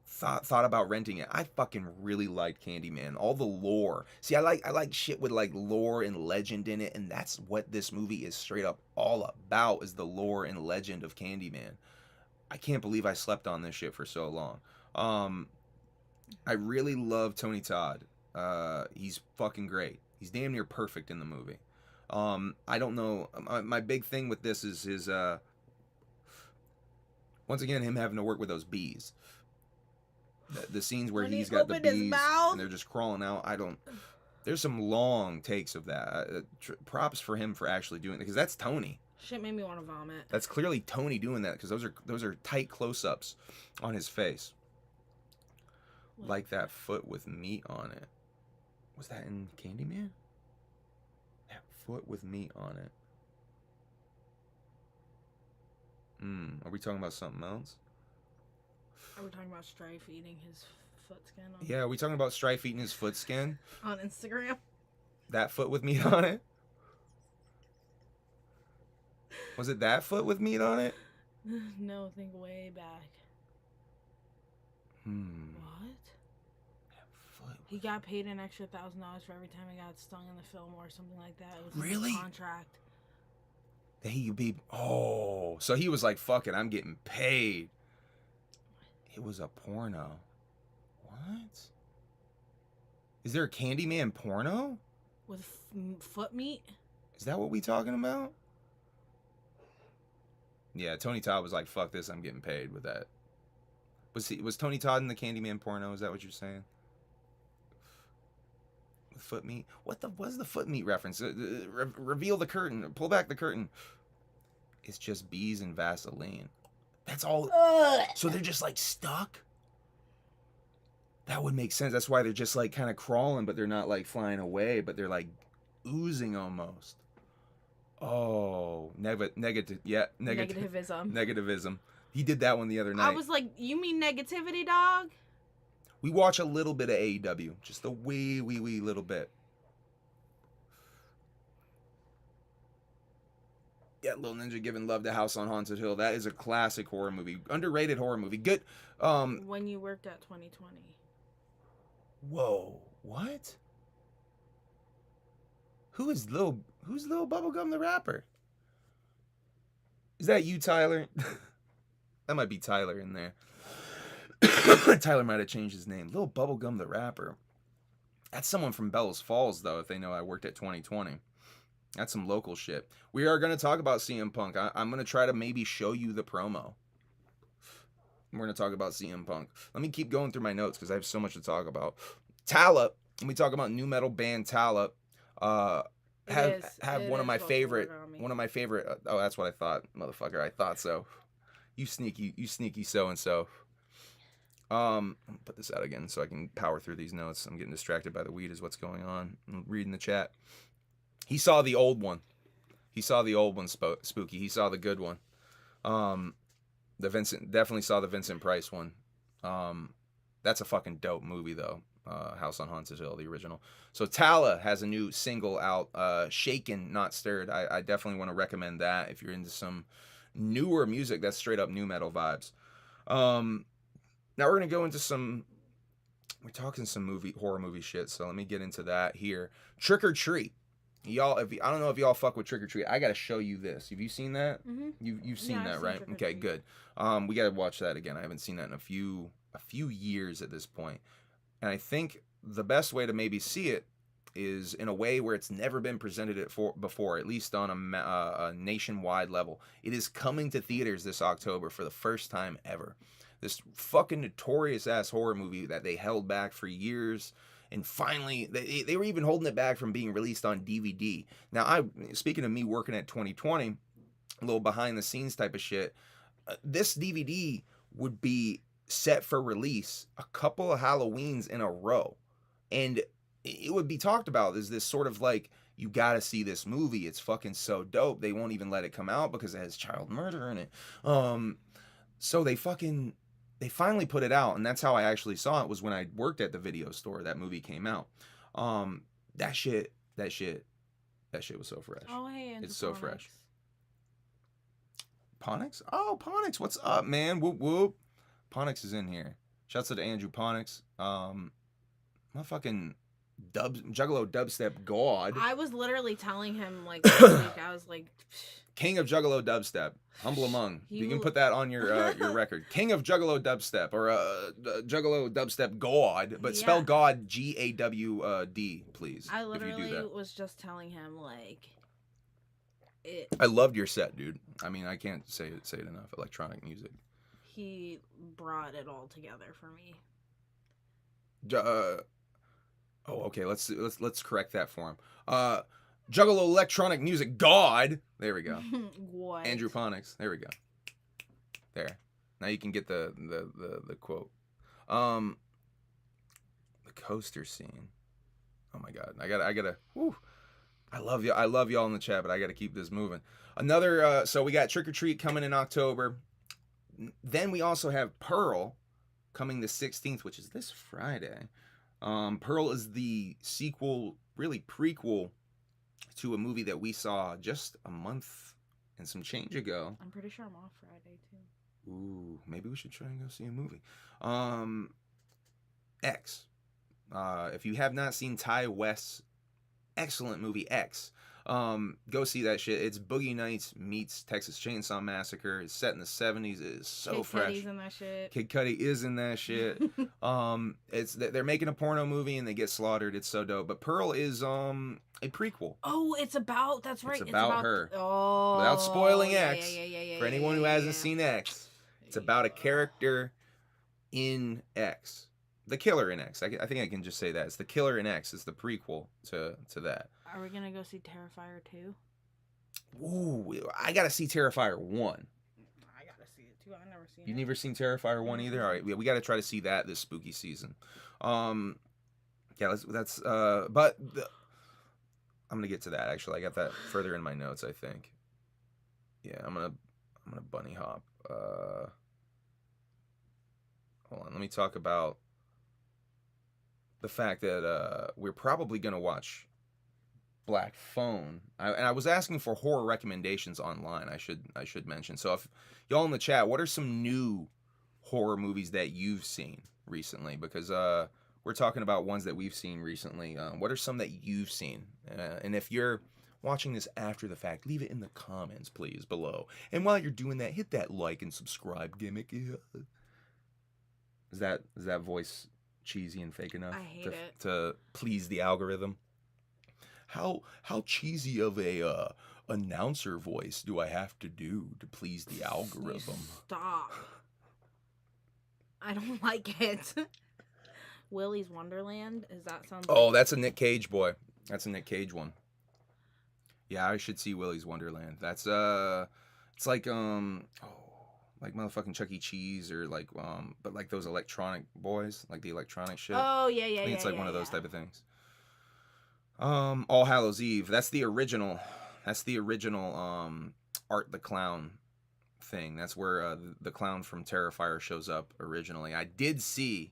Speaker 1: thought about renting it. I fucking really liked Candyman. All the lore. See, I like shit with like lore and legend in it, and that's what this movie is straight up all about, is the lore and legend of Candyman. I can't believe I slept on this shit for so long. I really love Tony Todd. He's fucking great. He's damn near perfect in the movie. I don't know. My big thing with this is his, once again, him having to work with those bees. The scenes where he's got the bees and they're just crawling out. There's some long takes of that. Props for him for actually doing it, because that's Tony.
Speaker 2: Shit made me want to vomit.
Speaker 1: That's clearly Tony doing that, because those are tight close-ups on his face. What? Like that foot with meat on it. Was that in Candyman? That foot with meat on it. Are we talking about something else?
Speaker 2: Are we talking about Strife eating his foot skin?
Speaker 1: Yeah, are we talking about Strife eating his foot skin?
Speaker 2: On Instagram?
Speaker 1: That foot with meat on it? Was it that foot with meat on it?
Speaker 2: No, think way back. What? That foot. He got paid an extra $1,000 for every time he got stung in the film or something like that. It was
Speaker 1: really?
Speaker 2: A contract.
Speaker 1: So he was like, fuck it, I'm getting paid. It was a porno. What? Is there a Candyman porno?
Speaker 2: With foot meat?
Speaker 1: Is that what we talking about? Yeah, Tony Todd was like, fuck this, I'm getting paid with that. Was Tony Todd in the Candyman porno? Is that what you're saying? With foot meat? What's the foot meat reference? Reveal the curtain. Pull back the curtain. It's just bees and Vaseline. That's all. So they're just like stuck? That would make sense. That's why they're just like kind of crawling, but they're not like flying away, but they're like oozing almost. Oh, negative. Yeah, negativism. He did that one the other night.
Speaker 2: I was like, you mean negativity, dog?
Speaker 1: We watch a little bit of AEW, just a wee little bit. Yeah, Little Ninja giving love to House on Haunted Hill. That is a classic horror movie, underrated horror movie. Good.
Speaker 2: When you worked at 2020.
Speaker 1: Whoa, what? Who's Lil Bubblegum the rapper? Is that you, Tyler? That might be Tyler in there. Tyler might have changed his name. Lil Bubblegum the rapper. That's someone from Bellows Falls, though, if they know I worked at 2020. That's some local shit. We are going to talk about CM Punk. I'm going to try to maybe show you the promo. We're going to talk about CM Punk. Let me keep going through my notes because I have so much to talk about. Tala. When we talk about new metal band Tala. Have one of my favorite. Oh, that's what I thought, motherfucker. I thought so. You sneaky so-and-so. Put this out again so I can power through these notes. I'm getting distracted by the weed is what's going on. I'm reading the chat. He saw the old one. He saw the old one spooky. He saw the good one. The Vincent definitely saw the Vincent Price one. That's a fucking dope movie though. House on Haunted Hill, the original. So Tala has a new single out, Shaken Not Stirred. I definitely want to recommend that if you're into some newer music. That's straight up new metal vibes. Now we're gonna go into some. We're talking some horror movie shit. So let me get into that here. Trick or Treat. Y'all, I don't know if y'all fuck with Trick or Treat. I gotta show you this. Have you seen that?
Speaker 2: Mm-hmm.
Speaker 1: You've seen that,
Speaker 2: I've
Speaker 1: right?
Speaker 2: seen
Speaker 1: Okay, good. We gotta watch that again. I haven't seen that in a few years at this point. And I think the best way to maybe see it is in a way where it's never been presented before, at least on a nationwide level. It is coming to theaters this October for the first time ever. This fucking notorious ass horror movie that they held back for years, and finally they were even holding it back from being released on DVD. Now, speaking of me working at 2020, a little behind the scenes type of shit, this DVD would be set for release a couple of Halloweens in a row, and it would be talked about as this sort of like, you gotta see this movie, it's fucking so dope. They won't even let it come out because it has child murder in it. So they finally put it out, and that's how I actually saw it, was when I worked at the video store. That movie came out. That shit was so fresh.
Speaker 2: Oh, hey,
Speaker 1: it's so fresh. Ponix? Oh, Ponix, what's up, man? Whoop whoop. Ponix is in here. Shouts out to Andrew Ponix. Motherfucking Juggalo dubstep god.
Speaker 2: I was literally telling him like this week. I was like,
Speaker 1: King of Juggalo dubstep. Humble among. You can put that on your record. King of Juggalo dubstep, or Juggalo dubstep god, but spell god GAWD, please.
Speaker 2: I literally was just telling him like it.
Speaker 1: I loved your set, dude. I mean, I can't say it enough. Electronic music.
Speaker 2: He brought it all together for me.
Speaker 1: Okay. Let's correct that for him. Juggalo electronic music god. There we go.
Speaker 2: What?
Speaker 1: Andrew Ponix. There we go. There. Now you can get the quote. The coaster scene. Oh my god. I gotta. Whew. I love y'all in the chat, but I gotta keep this moving. Another. So we got Trick or Treat coming in October. Then we also have Pearl coming the 16th, which is this Friday. Pearl is the sequel, really prequel, to a movie that we saw just a month and some change ago.
Speaker 2: I'm pretty sure I'm off Friday too.
Speaker 1: Ooh, maybe we should try and go see a movie. X. If you have not seen Ty West's excellent movie X, go see that shit. It's Boogie Nights meets Texas Chainsaw Massacre. It's set in the 70s. It is so fresh.
Speaker 2: Kid Cudi's in that shit.
Speaker 1: Kid Cudi is in that shit. They're making a porno movie and they get slaughtered. It's so dope. But Pearl is a prequel.
Speaker 2: Oh, that's right.
Speaker 1: It's about her.
Speaker 2: Oh,
Speaker 1: without spoiling X.
Speaker 2: Yeah,
Speaker 1: for anyone who hasn't seen X, it's about a character in X. The killer in X. I think I can just say that. It's the killer in X. It's the prequel to that.
Speaker 2: Are we gonna go see Terrifier 2?
Speaker 1: Ooh, I gotta see Terrifier 1.
Speaker 2: I gotta see it too. I've never seen it.
Speaker 1: You've never seen Terrifier 1 either? All right, we gotta try to see that this spooky season. I'm gonna get to that actually. I got that further in my notes, I think. Yeah, I'm gonna bunny hop. Hold on, let me talk about the fact that we're probably gonna watch Black Phone. I was asking for horror recommendations online. I should mention. So if y'all in the chat, what are some new horror movies that you've seen recently? Because we're talking about ones that we've seen recently. What are some that you've seen? And if you're watching this after the fact, leave it in the comments, please, below. And while you're doing that, hit that like and subscribe gimmick. Is that voice cheesy and fake enough?
Speaker 2: I hate it.
Speaker 1: To please the algorithm? How cheesy of a announcer voice do I have to do to please the algorithm?
Speaker 2: Stop. I don't like it. Willy's Wonderland? Is that something?
Speaker 1: Oh, that's a Nick Cage boy. That's a Nick Cage one. Yeah, I should see Willy's Wonderland. That's it's like like motherfucking Chuck E. Cheese, or like but like those electronic boys, like the electronic shit.
Speaker 2: Oh yeah.
Speaker 1: I think it's like one of those type of things. All Hallows Eve. That's the original. Art the Clown thing. That's where the clown from Terrifier shows up originally. I did see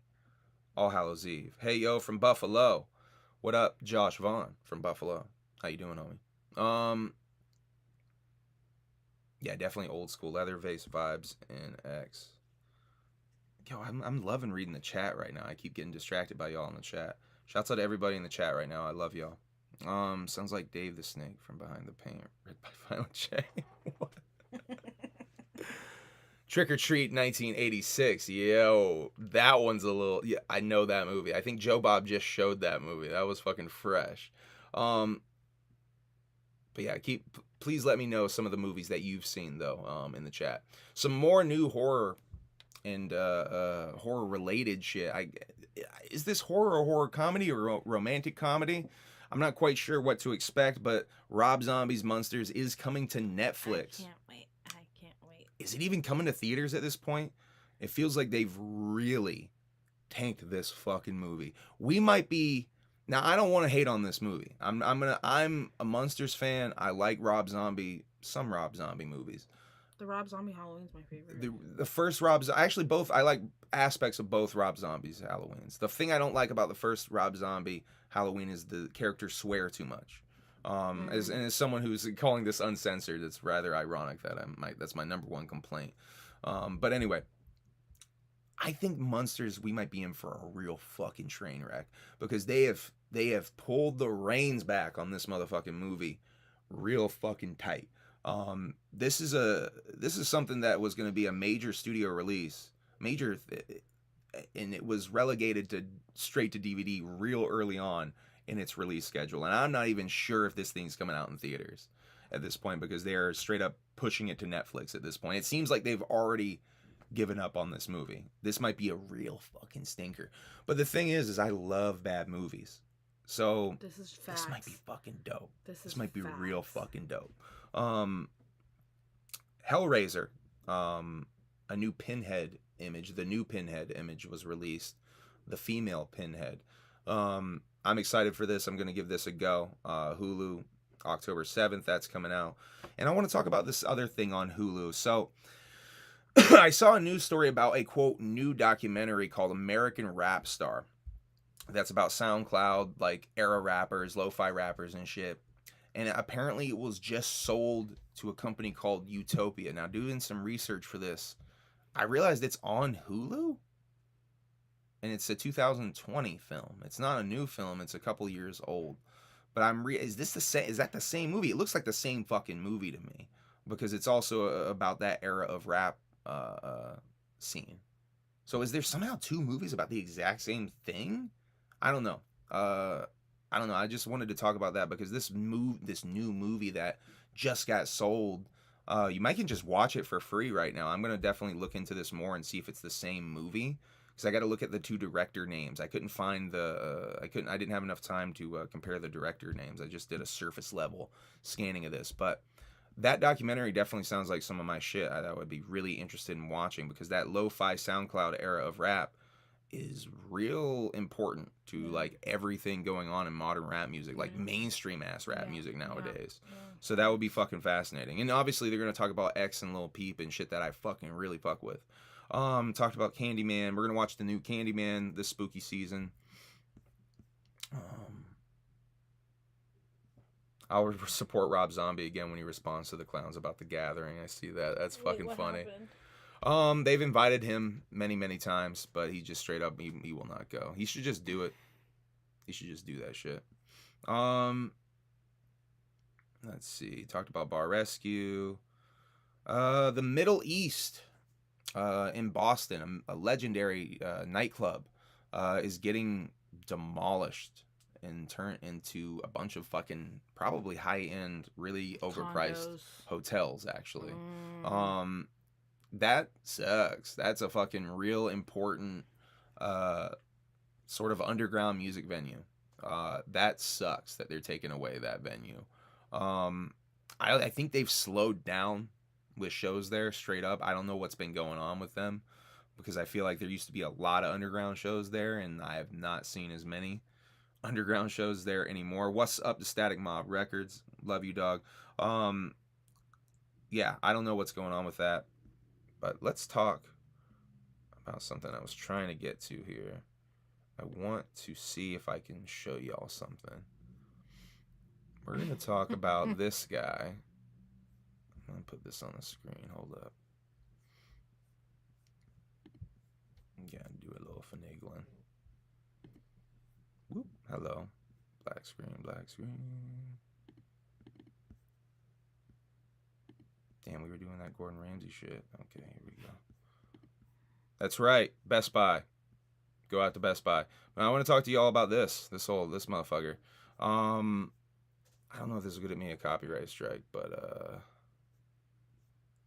Speaker 1: All Hallows Eve. Hey yo, from Buffalo. What up, Josh Vaughn from Buffalo? How you doing, homie? Yeah, definitely old school Leatherface vibes and X. Yo, I'm loving reading the chat right now. I keep getting distracted by y'all in the chat. Shouts out to everybody in the chat right now. I love y'all. Sounds like Dave the Snake from Behind the Paint, read by Violent J. Trick or Treat 1986. Yo, that one's a little. Yeah, I know that movie. I think Joe Bob just showed that movie. That was fucking fresh. But yeah, please let me know some of the movies that you've seen though. In the chat. Some more new horror and horror related shit. Is this horror or horror comedy or romantic comedy? I'm not quite sure what to expect, but Rob Zombie's Monsters is coming to Netflix.
Speaker 2: I can't wait.
Speaker 1: Is it even coming to theaters at this point? It feels like they've really tanked this fucking movie. We might be. Now, I don't want to hate on this movie. I'm a Monsters fan. I like some Rob Zombie movies.
Speaker 2: The Rob Zombie Halloween's my favorite.
Speaker 1: The first actually both, I like aspects of both Rob Zombie's Halloweens. The thing I don't like about the first Rob Zombie Halloween is the characters swear too much. As someone who's calling this uncensored, it's rather ironic that that's my number one complaint. But anyway, I think Monsters, we might be in for a real fucking train wreck because they have pulled the reins back on this motherfucking movie real fucking tight. This is something that was going to be a major studio release, and it was relegated straight to DVD real early on in its release schedule. And I'm not even sure if this thing's coming out in theaters at this point because they're straight up pushing it to Netflix at this point. It seems like they've already given up on this movie. This might be a real fucking stinker. But the thing is I love bad movies. So this might be fucking dope. This might be real fucking dope. Hellraiser, a new Pinhead image. The new Pinhead image was released. The female Pinhead. I'm excited for this. I'm going to give this a go. Hulu, October 7th, that's coming out. And I want to talk about this other thing on Hulu. So I saw a news story about a, quote, new documentary called American Rap Star. That's about SoundCloud, like, era rappers, lo-fi rappers and shit. And apparently it was just sold to a company called Utopia. Now, doing some research for this, I realized it's on Hulu. And it's a 2020 film. It's not a new film. It's a couple years old. But is that the same movie? It looks like the same fucking movie to me. Because it's also about that era of rap scene. So is there somehow two movies about the exact same thing? I don't know. I just wanted to talk about that because this new movie that just got sold, you might can just watch it for free right now. I'm gonna definitely look into this more and see if it's the same movie because I got to look at the two director names. I couldn't find I didn't have enough time to compare the director names. I just did a surface level scanning of this, but that documentary definitely sounds like some of my shit that I would be really interested in watching because that lo-fi SoundCloud era of rap is real important to like everything going on in modern rap music, like mainstream ass rap music nowadays. So that would be fucking fascinating. And obviously they're gonna talk about X and Lil Peep and shit that I fucking really fuck with. Talked about Candyman. We're gonna watch the new Candyman this spooky season. I'll support Rob Zombie again when he responds to the clowns about the gathering. I see that. That's fucking funny. Happened? They've invited him many times, but he just straight up he will not go. He should just do it. He should just do that shit. Let's see. Talked about Bar Rescue. The Middle East, in Boston, a legendary nightclub, is getting demolished and turned into a bunch of fucking probably high-end, really overpriced hotels, actually. That sucks. That's a fucking real important sort of underground music venue. That sucks that they're taking away that venue. I think they've slowed down with shows there straight up. I don't know what's been going on with them because I feel like there used to be a lot of underground shows there and I have not seen as many. underground shows there anymore. What's up to Static Mob Records? Love you, dog. Yeah, I don't know what's going on with that, but let's talk about something I was trying to get to here. I want to see if I can show y'all something. We're going to talk about this guy. I'm going to put this on the screen. Hold up. Yeah, do a little finagling. Whoop. Hello. Black screen, black screen. Damn, we were doing that Gordon Ramsay shit. Okay, here we go. That's right. Best Buy. Go out to Best Buy. Now, I want to talk to y'all about this motherfucker. I don't know if this is going to get me a copyright strike, but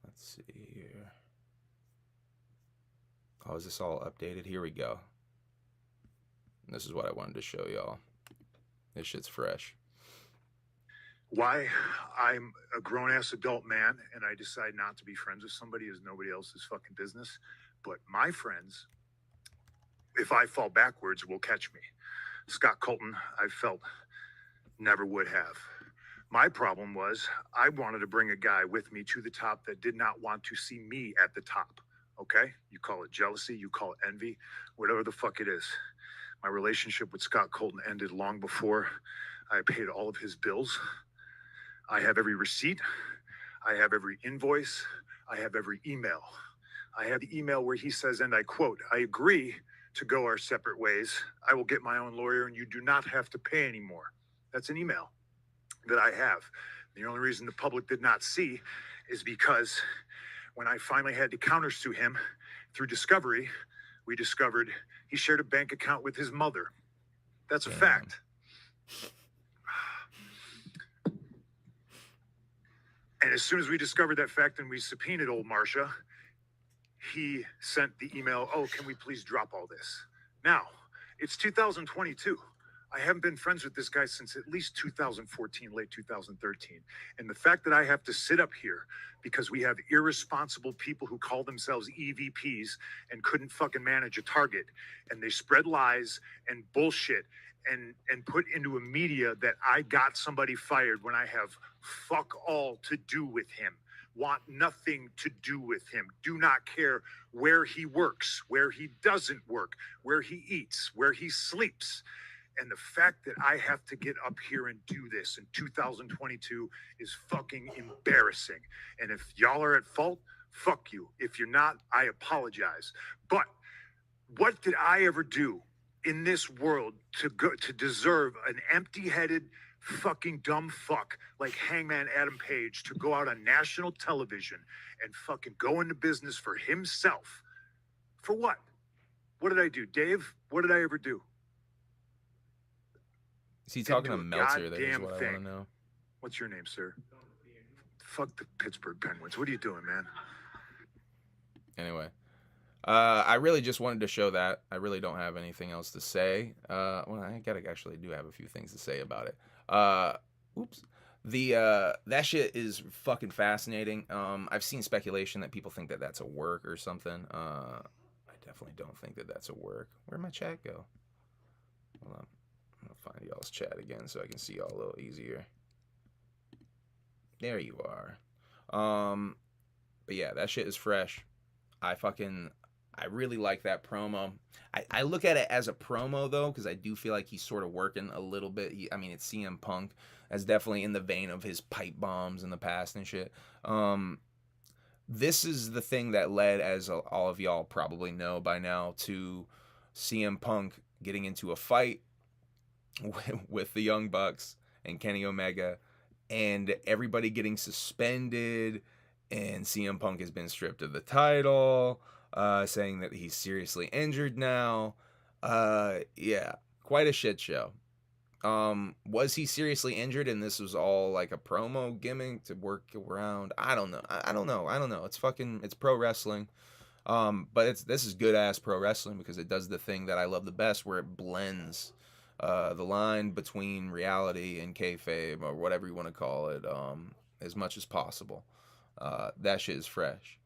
Speaker 1: let's see here. Oh, is this all updated? Here we go. This is what I wanted to show y'all. This shit's fresh.
Speaker 3: Why I'm a grown-ass adult man and I decide not to be friends with somebody is nobody else's fucking business. But my friends, if I fall backwards, will catch me. Scott Colton, I felt, never would have. My problem was I wanted to bring a guy with me to the top that did not want to see me at the top. Okay? You call it jealousy, you call it envy, whatever the fuck it is. My relationship with Scott Colton ended long before I paid all of his bills. I have every receipt. I have every invoice. I have every email. I have the email where he says, and I quote, "I agree to go our separate ways. I will get my own lawyer and you do not have to pay anymore." That's an email that I have. The only reason the public did not see is because when I finally had to countersue him through discovery, we discovered he shared a bank account with his mother. That's a fact. And as soon as we discovered that fact and we subpoenaed old Marcia, he sent the email, "Oh, can we please drop all this?" Now, it's 2022. I haven't been friends with this guy since at least 2014, late 2013. And the fact that I have to sit up here because we have irresponsible people who call themselves EVPs and couldn't fucking manage a target, and they spread lies and bullshit and put into a media that I got somebody fired when I have fuck all to do with him. Want nothing to do with him. Do not care where he works, where he doesn't work, where he eats, where he sleeps. And the fact that I have to get up here and do this in 2022 is fucking embarrassing. And if y'all are at fault, fuck you. If you're not, I apologize. But what did I ever do in this world to deserve an empty-headed fucking dumb fuck like Hangman Adam Page to go out on national television and fucking go into business for himself? For what? What did I do? Dave, what did I ever do?
Speaker 1: Is he talking to Meltzer? That is what I want to know.
Speaker 3: What's your name, sir? Fuck the Pittsburgh Penguins. What are you doing, man?
Speaker 1: Anyway, I really just wanted to show that. I really don't have anything else to say. Well, I actually do have a few things to say about it. Oops. That shit is fucking fascinating. I've seen speculation that people think that that's a work or something. I definitely don't think that that's a work. Where'd my chat go? Hold on. I'm gonna find y'all's chat again so I can see y'all a little easier. There you are. But yeah, that shit is fresh. I really like that promo. I look at it as a promo though, because I do feel like he's sort of working a little bit. It's CM Punk. That's definitely in the vein of his pipe bombs in the past and shit. This is the thing that led, as all of y'all probably know by now, to CM Punk getting into a fight with the Young Bucks and Kenny Omega, and everybody getting suspended, and CM Punk has been stripped of the title, saying that he's seriously injured now. Yeah, quite a shit show. Was he seriously injured and this was all like a promo gimmick to work around? I don't know. It's pro wrestling. But this is good ass pro wrestling because it does the thing that I love the best, where it blends the line between reality and kayfabe, or whatever you want to call it, as much as possible. That shit is fresh.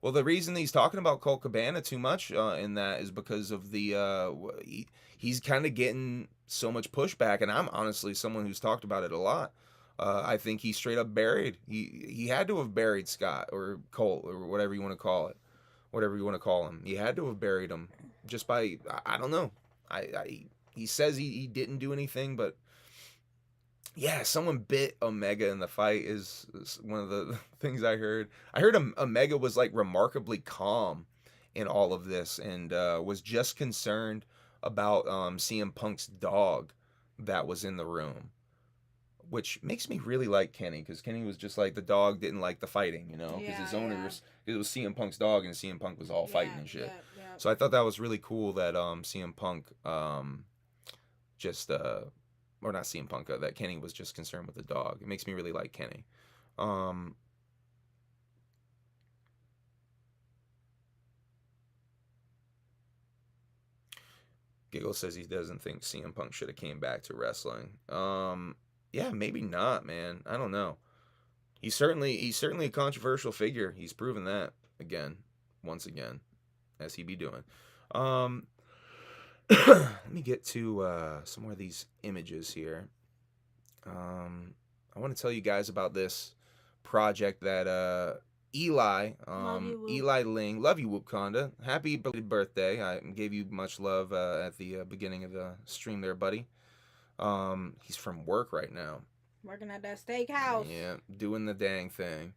Speaker 1: Well, the reason he's talking about Colt Cabana too much in that is because of he's kind of getting so much pushback, and I'm honestly someone who's talked about it a lot. I think he straight up buried. He had to have buried Scott or Colt or whatever you want to call it, whatever you want to call him. He had to have buried him just by I don't know. He says he didn't do anything, but yeah, someone bit Omega in the fight is one of the things I heard. I heard Omega was like remarkably calm in all of this and was just concerned about CM Punk's dog that was in the room, which makes me really like Kenny, because Kenny was just like the dog didn't like the fighting, you know, because his owners, it was CM Punk's dog and CM Punk was all fighting and shit. So I thought that was really cool that CM Punk just or not CM Punk, that Kenny was just concerned with the dog. It makes me really like Kenny. Giggle says he doesn't think CM Punk should have came back to wrestling. Yeah, maybe not, man. I don't know. He's certainly a controversial figure. He's proven that once again, as he be doing. Let me get to some more of these images here. I want to tell you guys about this project that Eli Ling, love you, Whoopconda. Happy birthday. I gave you much love at the beginning of the stream there, buddy. He's from work right now.
Speaker 2: Working at that steakhouse.
Speaker 1: Yeah, doing the dang thing.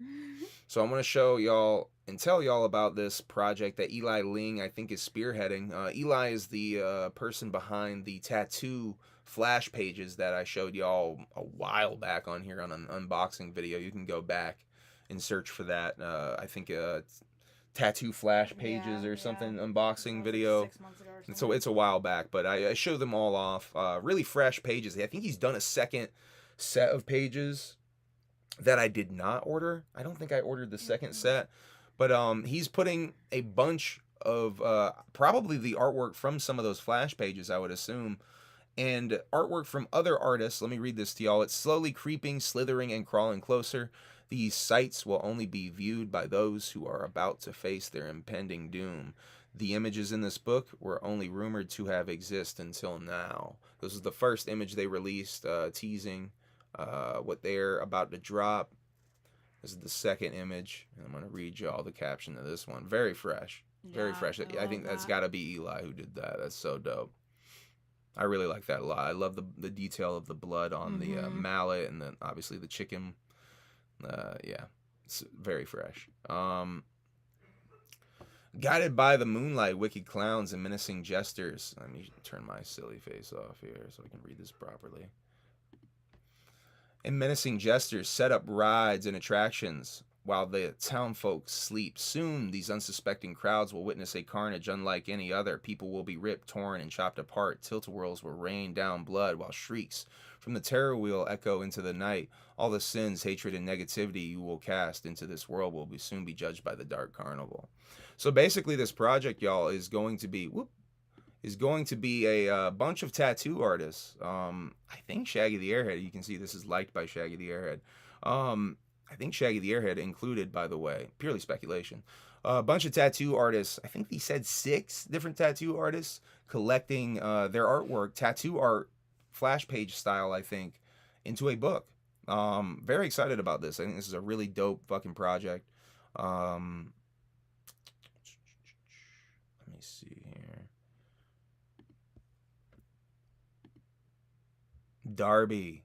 Speaker 1: So I want to show y'all and tell y'all about this project that Eli Ling, I think, is spearheading. Eli is the person behind the tattoo flash pages that I showed y'all a while back on here on an unboxing video. You can go back and search for that. I think tattoo flash pages or something unboxing video.
Speaker 2: 6 months ago or something.
Speaker 1: So it's a while back, but I show them all off. Really fresh pages. I think he's done a second set of pages that I did not order. I don't think I ordered the second set, but he's putting a bunch of probably the artwork from some of those flash pages, I would assume, and artwork from other artists. Let me read this to y'all. It's slowly creeping, slithering, and crawling closer. These sights will only be viewed by those who are about to face their impending doom. The images in this book were only rumored to have existed until now. This is the first image they released, teasing what they're about to drop. This is the second image, and I'm going to read you all the caption of this one. Very fresh. Very fresh. I think that's got to be Eli who did that. That's so dope. I really like that a lot. I love the detail of the blood on the mallet, and then obviously the chicken. Yeah, it's very fresh. Guided by the moonlight, wicked clowns and menacing jesters. Let me turn my silly face off here so I can read this properly. And menacing jesters set up rides and attractions while the townfolk sleep. Soon, these unsuspecting crowds will witness a carnage unlike any other. People will be ripped, torn, and chopped apart. Tilt-a-whirls will rain down blood, while shrieks from the terror wheel echo into the night. All the sins, hatred, and negativity you will cast into this world will soon be judged by the dark carnival. So basically, this project, y'all, is going to be a bunch of tattoo artists. I think Shaggy the Airhead, you can see this is liked by Shaggy the Airhead. I think Shaggy the Airhead included, by the way, purely speculation. A bunch of tattoo artists, I think he said 6 different tattoo artists collecting their artwork, tattoo art, flash page style, I think, into a book. Very excited about this. I think this is a really dope fucking project. Let me see here. Darby.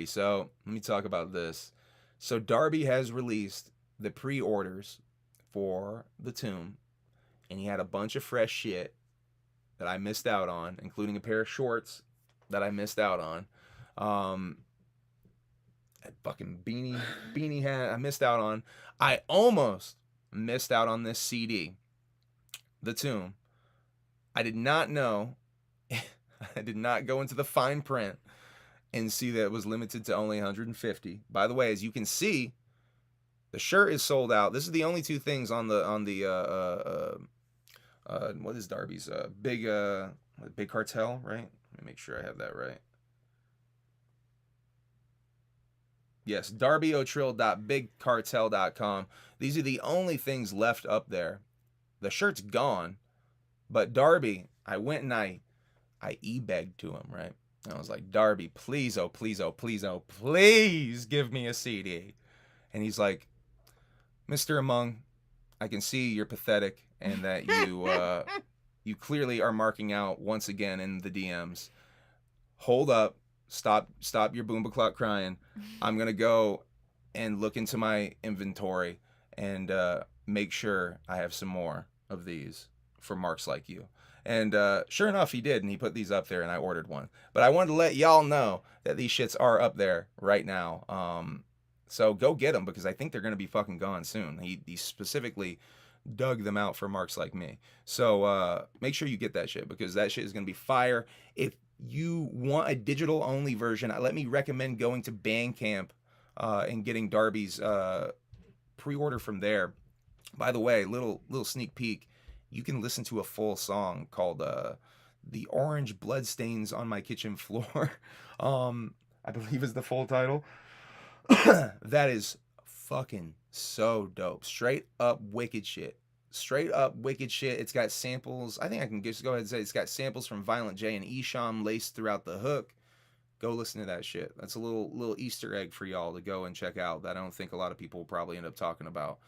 Speaker 1: So let me talk about this. So Darby has released the pre-orders for the Tomb, and he had a bunch of fresh shit that I missed out on, including a pair of shorts that I missed out on. That fucking beanie hat I missed out on. I almost missed out on this CD, The Tomb. I did not know. I did not go into the fine print and see that it was limited to only 150. By the way, as you can see, the shirt is sold out. This is the only 2 things on the what is Darby's big cartel, right? Let me make sure I have that right. Yes, DarbyOtrill.BigCartel.com. These are the only things left up there. The shirt's gone, but Darby, I went and I e-begged to him, right? I was like, Darby, please, oh, please, oh, please, oh, please give me a CD. And he's like, Mr. Among, I can see you're pathetic and that you clearly are marking out once again in the DMs. Hold up. Stop your boomba clock crying. I'm going to go and look into my inventory and make sure I have some more of these for marks like you. And sure enough, he did, and he put these up there, and I ordered one. But I wanted to let y'all know that these shits are up there right now. So go get them, because I think they're going to be fucking gone soon. He specifically dug them out for marks like me. So make sure you get that shit, because that shit is going to be fire. If you want a digital-only version, let me recommend going to Bandcamp and getting Darby's pre-order from there. By the way, little sneak peek, you can listen to a full song called The Orange Bloodstains on My Kitchen Floor. I believe is the full title. That is fucking so dope. Straight up wicked shit. Straight up wicked shit. It's got samples. I think I can just go ahead and say it's got samples from Violent J and Esham laced throughout the hook. Go listen to that shit. That's a little Easter egg for y'all to go and check out that I don't think a lot of people will probably end up talking about.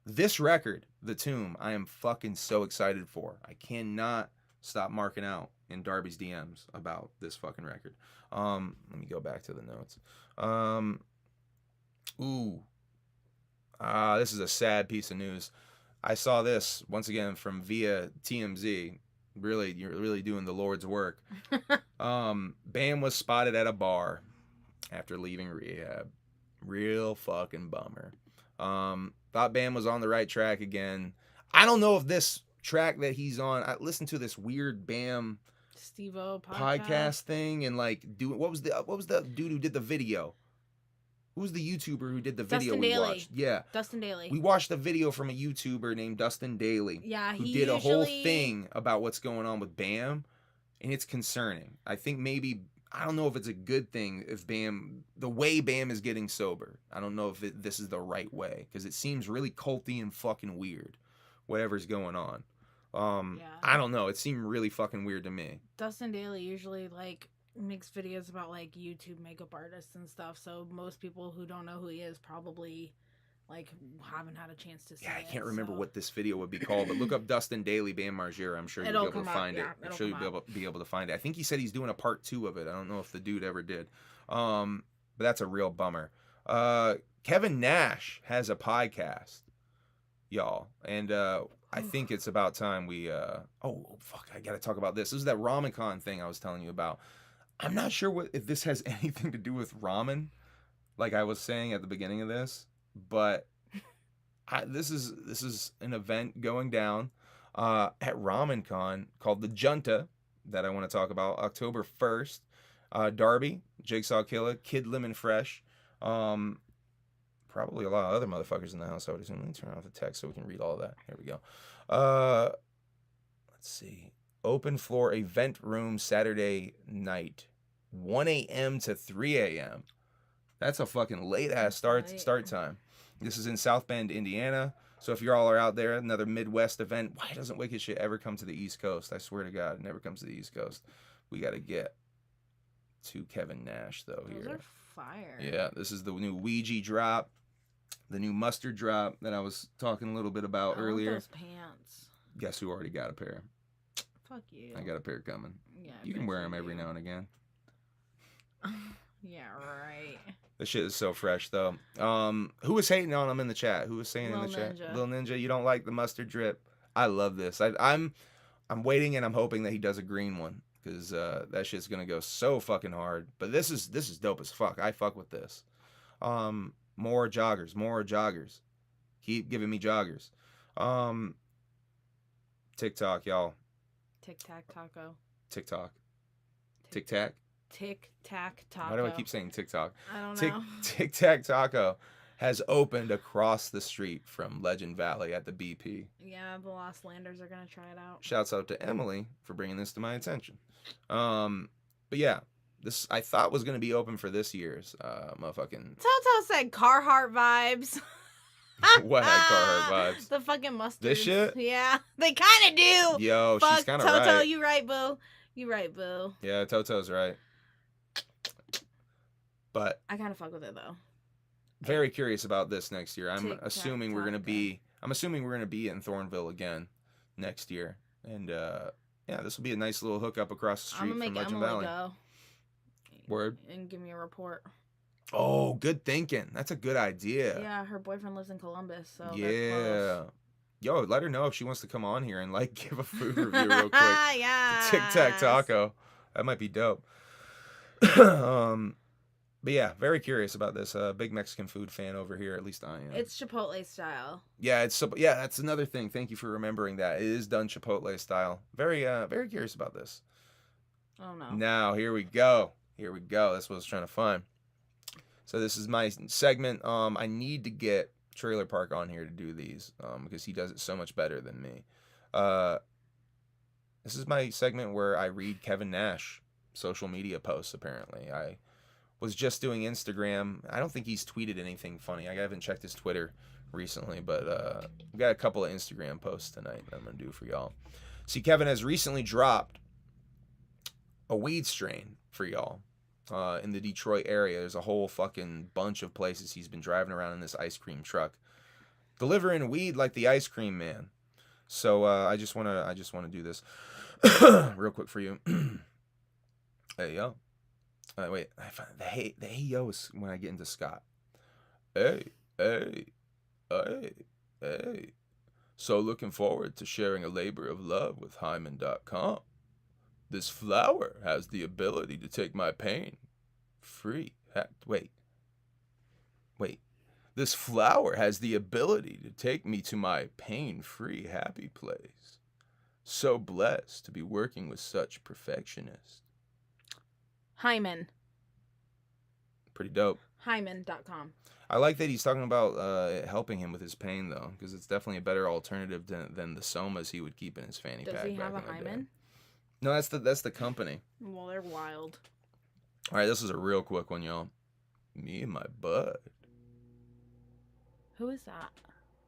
Speaker 1: This record, The Tomb, I am fucking so excited for. I cannot stop marking out in Darby's DMs about this fucking record. Let me go back to the notes. This is a sad piece of news. I saw this once again from via TMZ. Really, you're really doing the Lord's work. Bam was spotted at a bar after leaving rehab. Real fucking bummer. Thought Bam was on the right track again. I don't know if this track that he's on. I listened to this weird Bam
Speaker 2: Steve-O
Speaker 1: podcast thing and like what was the dude who did the video? Who was the YouTuber who did the video
Speaker 2: Dustin
Speaker 1: we
Speaker 2: Daly.
Speaker 1: watched? Yeah.
Speaker 2: Dustin Daly.
Speaker 1: We watched a video from a YouTuber named Dustin Daly.
Speaker 2: Yeah,
Speaker 1: who did a whole thing about what's going on with Bam, and it's concerning. I think maybe, I don't know if it's a good thing if Bam, the way Bam is getting sober, I don't know if this is the right way, because it seems really culty and fucking weird, whatever's going on. I don't know. It seemed really fucking weird to me.
Speaker 2: Dustin Daly usually like makes videos about like YouTube makeup artists and stuff, so most people who don't know who he is probably like haven't had a chance to see it.
Speaker 1: Yeah, I can't remember what this video would be called, but look up Dustin Daly Bam Margera. I'm sure you'll be able to find it. I'm sure you'll be able to find it. I think he said he's doing a part 2 of it. I don't know if the dude ever did. But that's a real bummer. Kevin Nash has a podcast, y'all, and I think it's about time we I gotta talk about this. This is that RamenCon thing I was telling you about. I'm not sure if this has anything to do with ramen, like I was saying at the beginning of this, but this is an event going down at RamenCon called the Junta that I want to talk about, October 1st. Darby, Jigsaw Killer, Kid Lemon Fresh, probably a lot of other motherfuckers in the house, I would assume. Let me turn off the text so we can read all of that. Here we go. Let's see. Open floor event room Saturday night, 1 a.m. to 3 a.m. That's a fucking late ass start time. This is in South Bend, Indiana. So if you all are out there, another Midwest event, why doesn't Wicked Shit ever come to the East Coast? I swear to God, it never comes to the East Coast. We got to get to Kevin Nash, though.
Speaker 2: Those
Speaker 1: here.
Speaker 2: are fire.
Speaker 1: Yeah, this is the new Ouija drop, the new mustard drop that I was talking a little bit about earlier.
Speaker 2: Want those pants.
Speaker 1: Guess who already got a pair?
Speaker 2: Fuck you.
Speaker 1: I got a pair coming.
Speaker 2: Yeah.
Speaker 1: You can wear them every now and again.
Speaker 2: Yeah, right.
Speaker 1: The shit is so fresh, though. Who was hating on them in the chat? Who was saying in the chat? Lil Ninja, you don't like the mustard drip? I love this. I'm waiting and I'm hoping that he does a green one, because that shit's gonna go so fucking hard. But this is dope as fuck. I fuck with this. More joggers. Keep giving me joggers. TikTok, y'all.
Speaker 2: Tic Tac Taco.
Speaker 1: TikTok. Tic Tac.
Speaker 2: Tic Tac Taco.
Speaker 1: Why do I keep saying TikTok?
Speaker 2: I don't know.
Speaker 1: Tic Tac Taco has opened across the street from Legend Valley at the BP.
Speaker 2: Yeah, the Lost Landers are gonna try it out.
Speaker 1: Shouts out to Emilee for bringing this to my attention. But yeah, this I thought was gonna be open for this year's motherfucking.
Speaker 2: Toto said Carhartt vibes.
Speaker 1: What had Carhartt vibes?
Speaker 2: The fucking mustard.
Speaker 1: This shit?
Speaker 2: Yeah, they kind of do.
Speaker 1: Yo,
Speaker 2: Fuck,
Speaker 1: she's kind of
Speaker 2: Toto,
Speaker 1: right.
Speaker 2: you right, boo. You right, boo.
Speaker 1: Yeah, Toto's right. But
Speaker 2: I kind of fuck with it though.
Speaker 1: very curious about this next year. I'm
Speaker 2: Tic-tac,
Speaker 1: assuming we're gonna
Speaker 2: taco.
Speaker 1: be. I'm assuming we're gonna be in Thornville again next year, and yeah, this will be a nice little hookup across the street
Speaker 2: I'm gonna
Speaker 1: from
Speaker 2: make
Speaker 1: Legend
Speaker 2: Emilee
Speaker 1: Valley.
Speaker 2: go.
Speaker 1: Word.
Speaker 2: And give me a report.
Speaker 1: Oh, good thinking. That's a good idea.
Speaker 2: Yeah, her boyfriend lives in Columbus, so they're
Speaker 1: Yeah.
Speaker 2: close.
Speaker 1: Yo, let her know if she wants to come on here and like give a food review real quick.
Speaker 2: Yeah.
Speaker 1: Tic Tac Taco. That might be dope. But yeah, very curious about this. Big Mexican food fan over here. At least I am.
Speaker 2: It's Chipotle style.
Speaker 1: Yeah, yeah. That's another thing. Thank you for remembering that. It is done Chipotle style. Very curious about this.
Speaker 2: Oh no.
Speaker 1: Now here we go. That's what I was trying to find. So this is my segment. I need to get Trailer Park on here to do these because he does it so much better than me. This is my segment where I read Kevin Nash social media posts. Apparently, I was just doing Instagram. I don't think he's tweeted anything funny. I haven't checked his Twitter recently, but we got a couple of Instagram posts tonight that I'm gonna do for y'all. See, Kevin has recently dropped a weed strain for y'all. In the Detroit area, there's a whole fucking bunch of places he's been driving around in this ice cream truck, delivering weed like the ice cream man. So I just wanna do this real quick for you. Hey yo, wait, I find the hey yo is when I get into Scott. Hey. So looking forward to sharing a labor of love with Hyman.com. This flower has the ability to take my pain free. Wait. This flower has the ability to take me to my pain-free happy place. So blessed to be working with such perfectionists.
Speaker 2: Hyman.
Speaker 1: Pretty dope.
Speaker 2: Hyman.com.
Speaker 1: I like that he's talking about helping him with his pain, though, because it's definitely a better alternative than the somas he would keep in his fanny pack.
Speaker 2: Does he have a
Speaker 1: back in the day.
Speaker 2: hymen?
Speaker 1: No, that's the company.
Speaker 2: Well, they're wild.
Speaker 1: All right, this is a real quick one, y'all. Me and my bud.
Speaker 2: Who is that?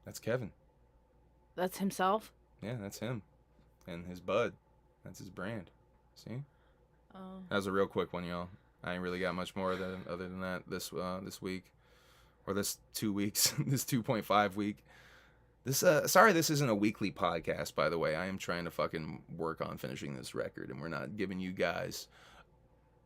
Speaker 1: That's Kevin.
Speaker 2: That's himself?
Speaker 1: Yeah, that's him. And his bud. That's his brand. See?
Speaker 2: Oh.
Speaker 1: That was a real quick one, y'all. I ain't really got much more other than that this week. Or this 2 weeks. This 2.5 week. Sorry this isn't a weekly podcast, by the way. I am trying to fucking work on finishing this record, and we're not giving you guys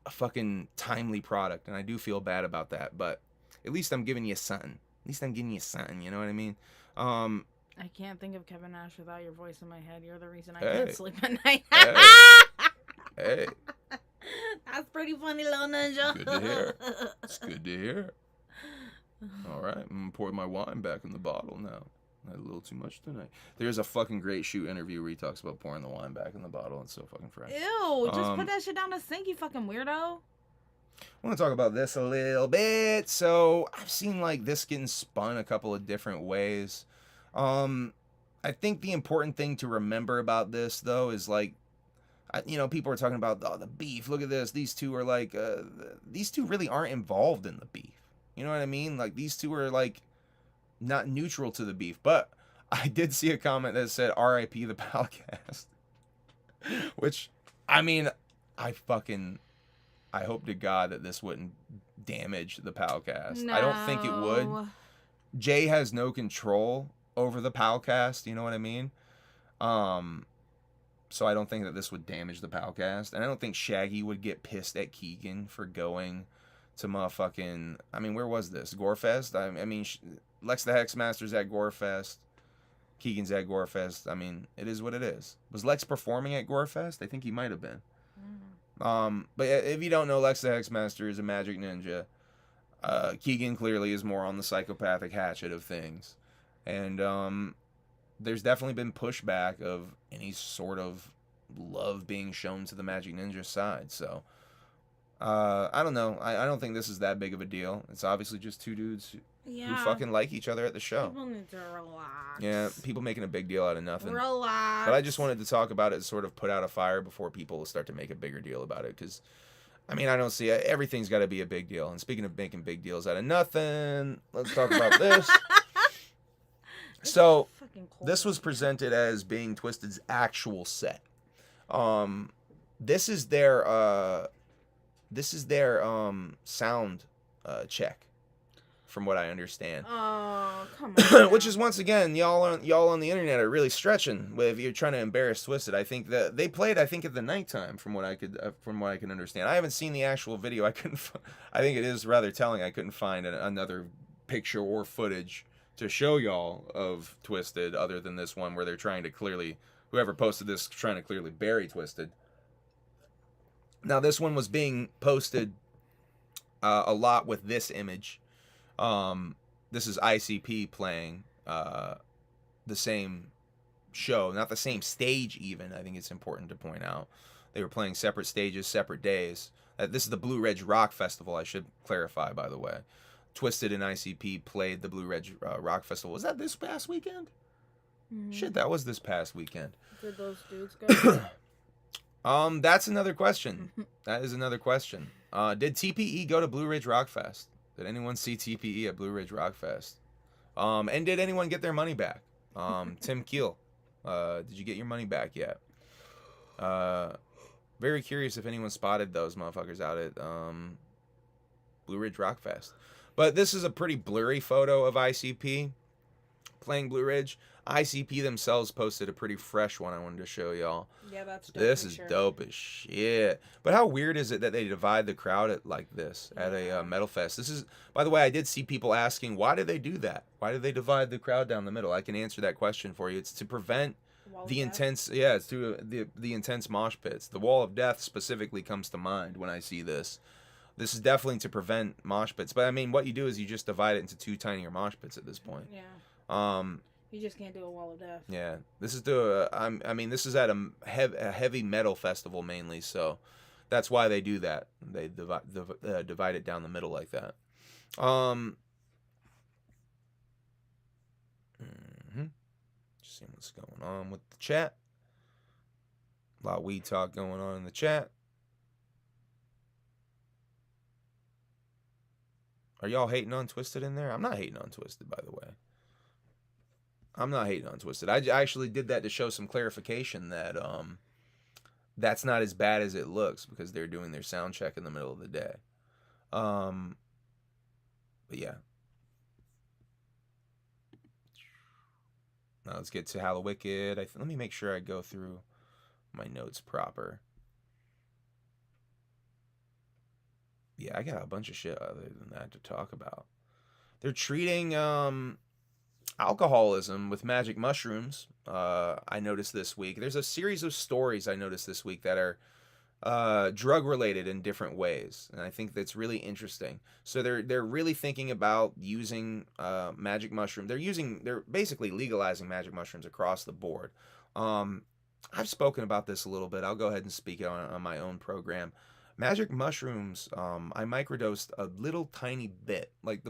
Speaker 1: a fucking timely product, and I do feel bad about that, but at least I'm giving you something. You know what I mean?
Speaker 2: I can't think of Kevin Nash without your voice in my head. You're the reason I can't sleep at night.
Speaker 1: Hey.
Speaker 2: That's pretty funny, little ninja.
Speaker 1: Good to hear. It's good to hear. All right, I'm gonna pour my wine back in the bottle now. I had a little too much tonight. There's a fucking great shoot interview where he talks about pouring the wine back in the bottle. It's so fucking fresh.
Speaker 2: Ew, just put that shit down the sink, you fucking weirdo.
Speaker 1: I want to talk about this a little bit. So I've seen like this getting spun a couple of different ways. I think the important thing to remember about this though is like, people are talking about the beef. Look at this. These two are like, these two really aren't involved in the beef. You know what I mean? Like these two are like not neutral to the beef. But I did see a comment that said R.I.P. the Palcast, which I mean, I hope to God that this wouldn't damage the Palcast.
Speaker 2: No.
Speaker 1: I don't think it would. Jay has no control over the Palcast, you know what I mean? So I don't think that this would damage the Palcast. And I don't think Shaggy would get pissed at Keegan for going to motherfucking... I mean, where was this? Gorefest? I mean, Lex the Hexmaster's at Gorefest. Keegan's at Gorefest. I mean, it is what it is. Was Lex performing at Gorefest? I think he might have been. But if you don't know, Lex the Hexmaster is a magic ninja. Keegan clearly is more on the psychopathic hatchet of things. And there's definitely been pushback of any sort of love being shown to the magic ninja side. So, I don't know. I don't think this is that big of a deal. It's obviously just two dudes who fucking like each other at the show.
Speaker 2: People need to relax.
Speaker 1: Yeah, people making a big deal out of nothing.
Speaker 2: Relax.
Speaker 1: But I just wanted to talk about it and sort of put out a fire before people start to make a bigger deal about it. Because I mean, I don't see it. Everything's got to be a big deal. And speaking of making big deals out of nothing, let's talk about this. So, this was presented as being Twiztid's actual set. This is their sound check, from what I understand.
Speaker 2: Oh, come on.
Speaker 1: Which is, once again, y'all on the internet are really stretching if you're trying to embarrass Twiztid. I think that they played, at the nighttime, from what I can understand. I haven't seen the actual video. I think it is rather telling. I couldn't find another picture or footage to show y'all of Twiztid other than this one where they're trying to clearly, whoever posted this, trying to clearly bury Twiztid. Now, this one was being posted a lot with this image. This is ICP playing the same show, not the same stage even. I think it's important to point out. They were playing separate stages, separate days. This is the Blue Ridge Rock Festival, I should clarify, by the way. Twiztid and ICP played the Blue Ridge Rock Festival. Was that this past weekend? Mm-hmm. Shit, that was this past weekend.
Speaker 2: Did those dudes go?
Speaker 1: That's another question. That is another question. Did TPE go to Blue Ridge Rock Fest? Did anyone see TPE at Blue Ridge Rock Fest? And did anyone get their money back? Tim Keel, did you get your money back yet? Very curious if anyone spotted those motherfuckers out at Blue Ridge Rock Fest. But this is a pretty blurry photo of ICP playing Blue Ridge. ICP themselves posted a pretty fresh one I wanted to show y'all.
Speaker 2: Yeah, that's dope.
Speaker 1: This is dope as shit. But how weird is it that they divide the crowd like this at a metal fest? This is, by the way, I did see people asking, why did they do that? Why did they divide the crowd down the middle? I can answer that question for you. It's to prevent the intense, it's through the intense mosh pits. The Wall of Death specifically comes to mind when I see this. This is definitely to prevent mosh pits. But I mean, what you do is you just divide it into two tinier mosh pits at this point.
Speaker 2: Yeah. You just can't do a Wall of Death.
Speaker 1: Yeah, this is this is at a heavy metal festival mainly, so that's why they do that. They divide it down the middle like that. Just seeing what's going on with the chat. A lot of weed talk going on in the chat. Are y'all hating on Twiztid in there? I'm not hating on Twiztid, by the way. I'm not hating on Twiztid. I actually did that to show some clarification that that's not as bad as it looks because they're doing their sound check in the middle of the day. But yeah. Now let's get to Hallowicked. Let me make sure I go through my notes proper. Yeah, I got a bunch of shit other than that to talk about. They're treating alcoholism with magic mushrooms. I noticed this week. There's a series of stories I noticed this week that are drug related in different ways, and I think that's really interesting. So they're really thinking about using magic mushroom. They're basically legalizing magic mushrooms across the board. I've spoken about this a little bit. I'll go ahead and speak it on my own program. Magic mushrooms, I microdosed a little tiny bit, like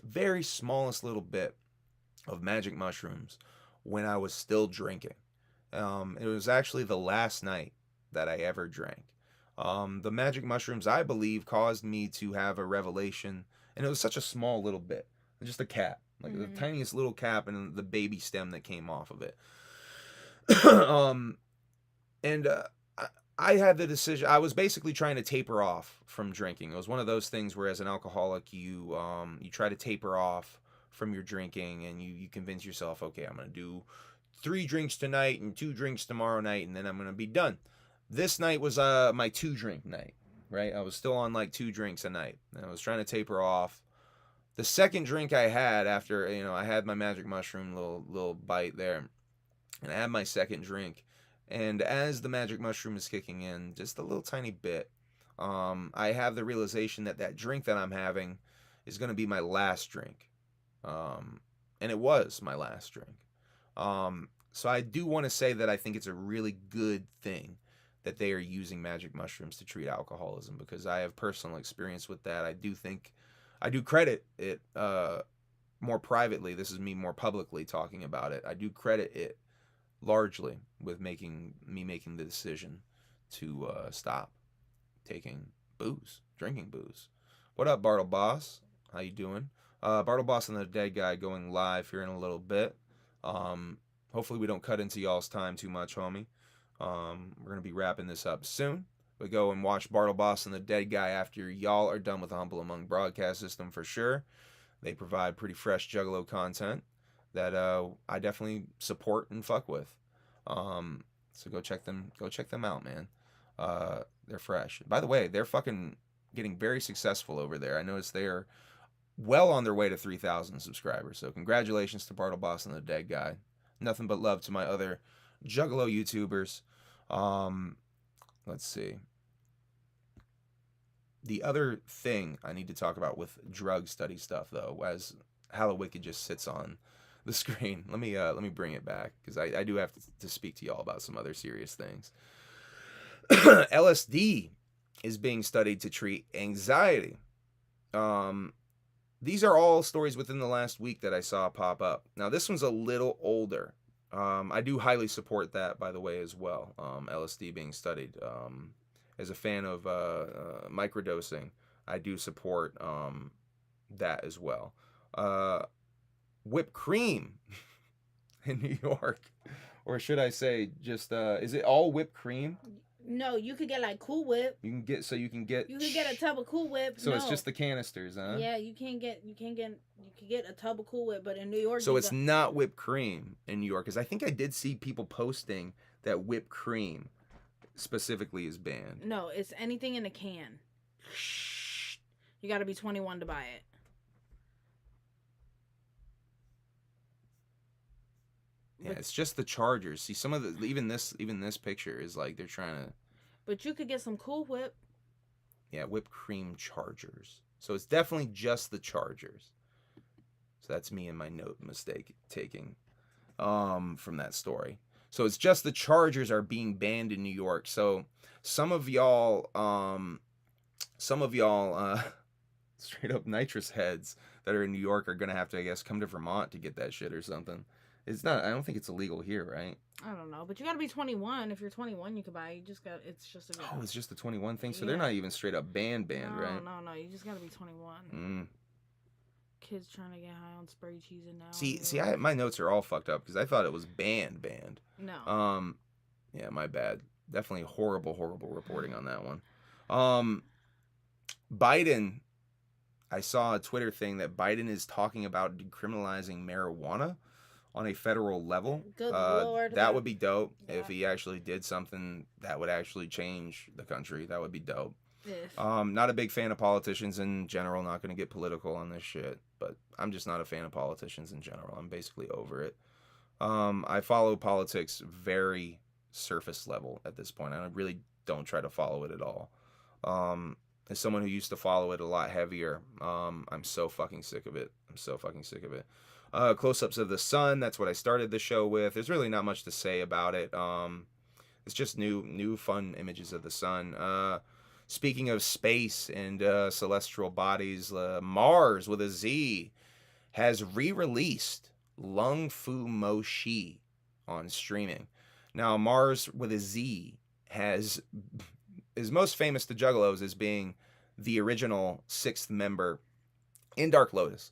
Speaker 1: very smallest little bit of magic mushrooms when I was still drinking. It was actually the last night that I ever drank. The magic mushrooms, I believe, caused me to have a revelation, and it was such a small little bit, just a cap, like the tiniest little cap and the baby stem that came off of it. I had the decision. I was basically trying to taper off from drinking. It was one of those things where, as an alcoholic, you try to taper off from your drinking, and you convince yourself, okay, I'm gonna do 3 drinks tonight and 2 drinks tomorrow night, and then I'm gonna be done. This night was my 2-drink night, right? I was still on like 2 drinks a night, and I was trying to taper off. The second drink I had after, I had my magic mushroom little bite there, and I had my second drink. And as the magic mushroom is kicking in, just a little tiny bit, I have the realization that drink that I'm having is going to be my last drink. And it was my last drink. So I do want to say that I think it's a really good thing that they are using magic mushrooms to treat alcoholism, because I have personal experience with that. I do credit it more privately. This is me more publicly talking about it. I do credit it largely with making the decision to stop. taking booze, drinking booze. What up, Bartle Boss? How you doing? Bartle Boss and the Dead Guy going live here in a little bit. Hopefully we don't cut into y'all's time too much, homie. We're going to be wrapping this up soon. But go and watch Bartle Boss and the Dead Guy after y'all are done with the Humble Among broadcast system for sure. They provide pretty fresh Juggalo content that I definitely support and fuck with. So go check them out, man. They're fresh. By the way, they're fucking getting very successful over there. I noticed they're well on their way to 3,000 subscribers. So congratulations to Bartle Boss and the Dead Guy. Nothing but love to my other Juggalo YouTubers. Let's see. The other thing I need to talk about with drug study stuff, though, as Hallowicked just sits on the screen. Let me bring it back, because I do have to speak to y'all about some other serious things. LSD is being studied to treat anxiety. These are all stories within the last week that I saw pop up. Now, this one's a little older. I do highly support that, by the way, as well. LSD being studied. As a fan of microdosing, I do support that as well. Whipped cream in New York. Or should I say just, is it all whipped cream?
Speaker 2: No, you could get like Cool Whip.
Speaker 1: You can get
Speaker 2: a tub of Cool Whip.
Speaker 1: So it's just the canisters, huh?
Speaker 2: Yeah, you can get a tub of Cool Whip, but in New York.
Speaker 1: So it's not whipped cream in New York, because I think I did see people posting that whipped cream specifically is banned.
Speaker 2: No, it's anything in a can. You got to be 21 to buy it.
Speaker 1: Yeah, it's just the chargers. See, some of the even this picture is like they're trying to.
Speaker 2: But you could get some Cool Whip.
Speaker 1: Yeah, whipped cream chargers. So it's definitely just the chargers. So that's me and my note mistake taking from that story. So it's just the chargers are being banned in New York. So some of y'all straight up nitrous heads that are in New York are gonna have to, I guess, come to Vermont to get that shit or something. It's not. I don't think it's illegal here, right?
Speaker 2: I don't know, but you got to be 21. If you're 21, you can buy. It's just a.
Speaker 1: Oh, it's just the 21 thing. So they're not even straight up banned, right?
Speaker 2: No. You just got to be 21. Kids trying to get high on spray cheese and now.
Speaker 1: See, my notes are all fucked up because I thought it was banned.
Speaker 2: No.
Speaker 1: Yeah, my bad. Definitely horrible reporting on that one. Biden. I saw a Twitter thing that Biden is talking about decriminalizing marijuana on a federal level.
Speaker 2: Good Lord.
Speaker 1: That would be dope.
Speaker 2: Yeah.
Speaker 1: If he actually did something that would actually change the country. That would be dope.
Speaker 2: If.
Speaker 1: Not a big fan of politicians in general. Not going to get political on this shit. But I'm just not a fan of politicians in general. I'm basically over it. I follow politics very surface level at this point. I really don't try to follow it at all. As someone who used to follow it a lot heavier, I'm so fucking sick of it. Close-ups of the sun, that's what I started the show with. There's really not much to say about it. It's just new fun images of the sun. Speaking of space and celestial bodies, Mars with a Z has re-released Lung Fu Mo Shi on streaming. Now, Mars with a Z is most famous to Juggalos as being the original sixth member in Dark Lotus.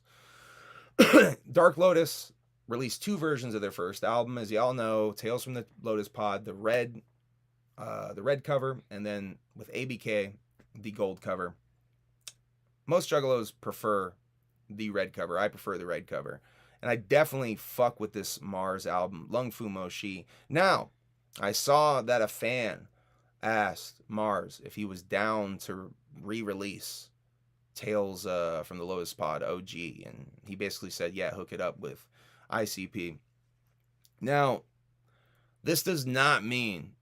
Speaker 1: Dark Lotus released two versions of their first album, as y'all know, Tales from the Lotus Pod, the red cover, and then with ABK, the gold cover. Most Juggalos prefer the red cover. I prefer the red cover. And I definitely fuck with this Mars album, Lung Fu Mo Shi. Now, I saw that a fan asked Mars if he was down to re-release Tales from the Lotus Pod OG, and he basically said, yeah, hook it up with ICP. Now, this does not mean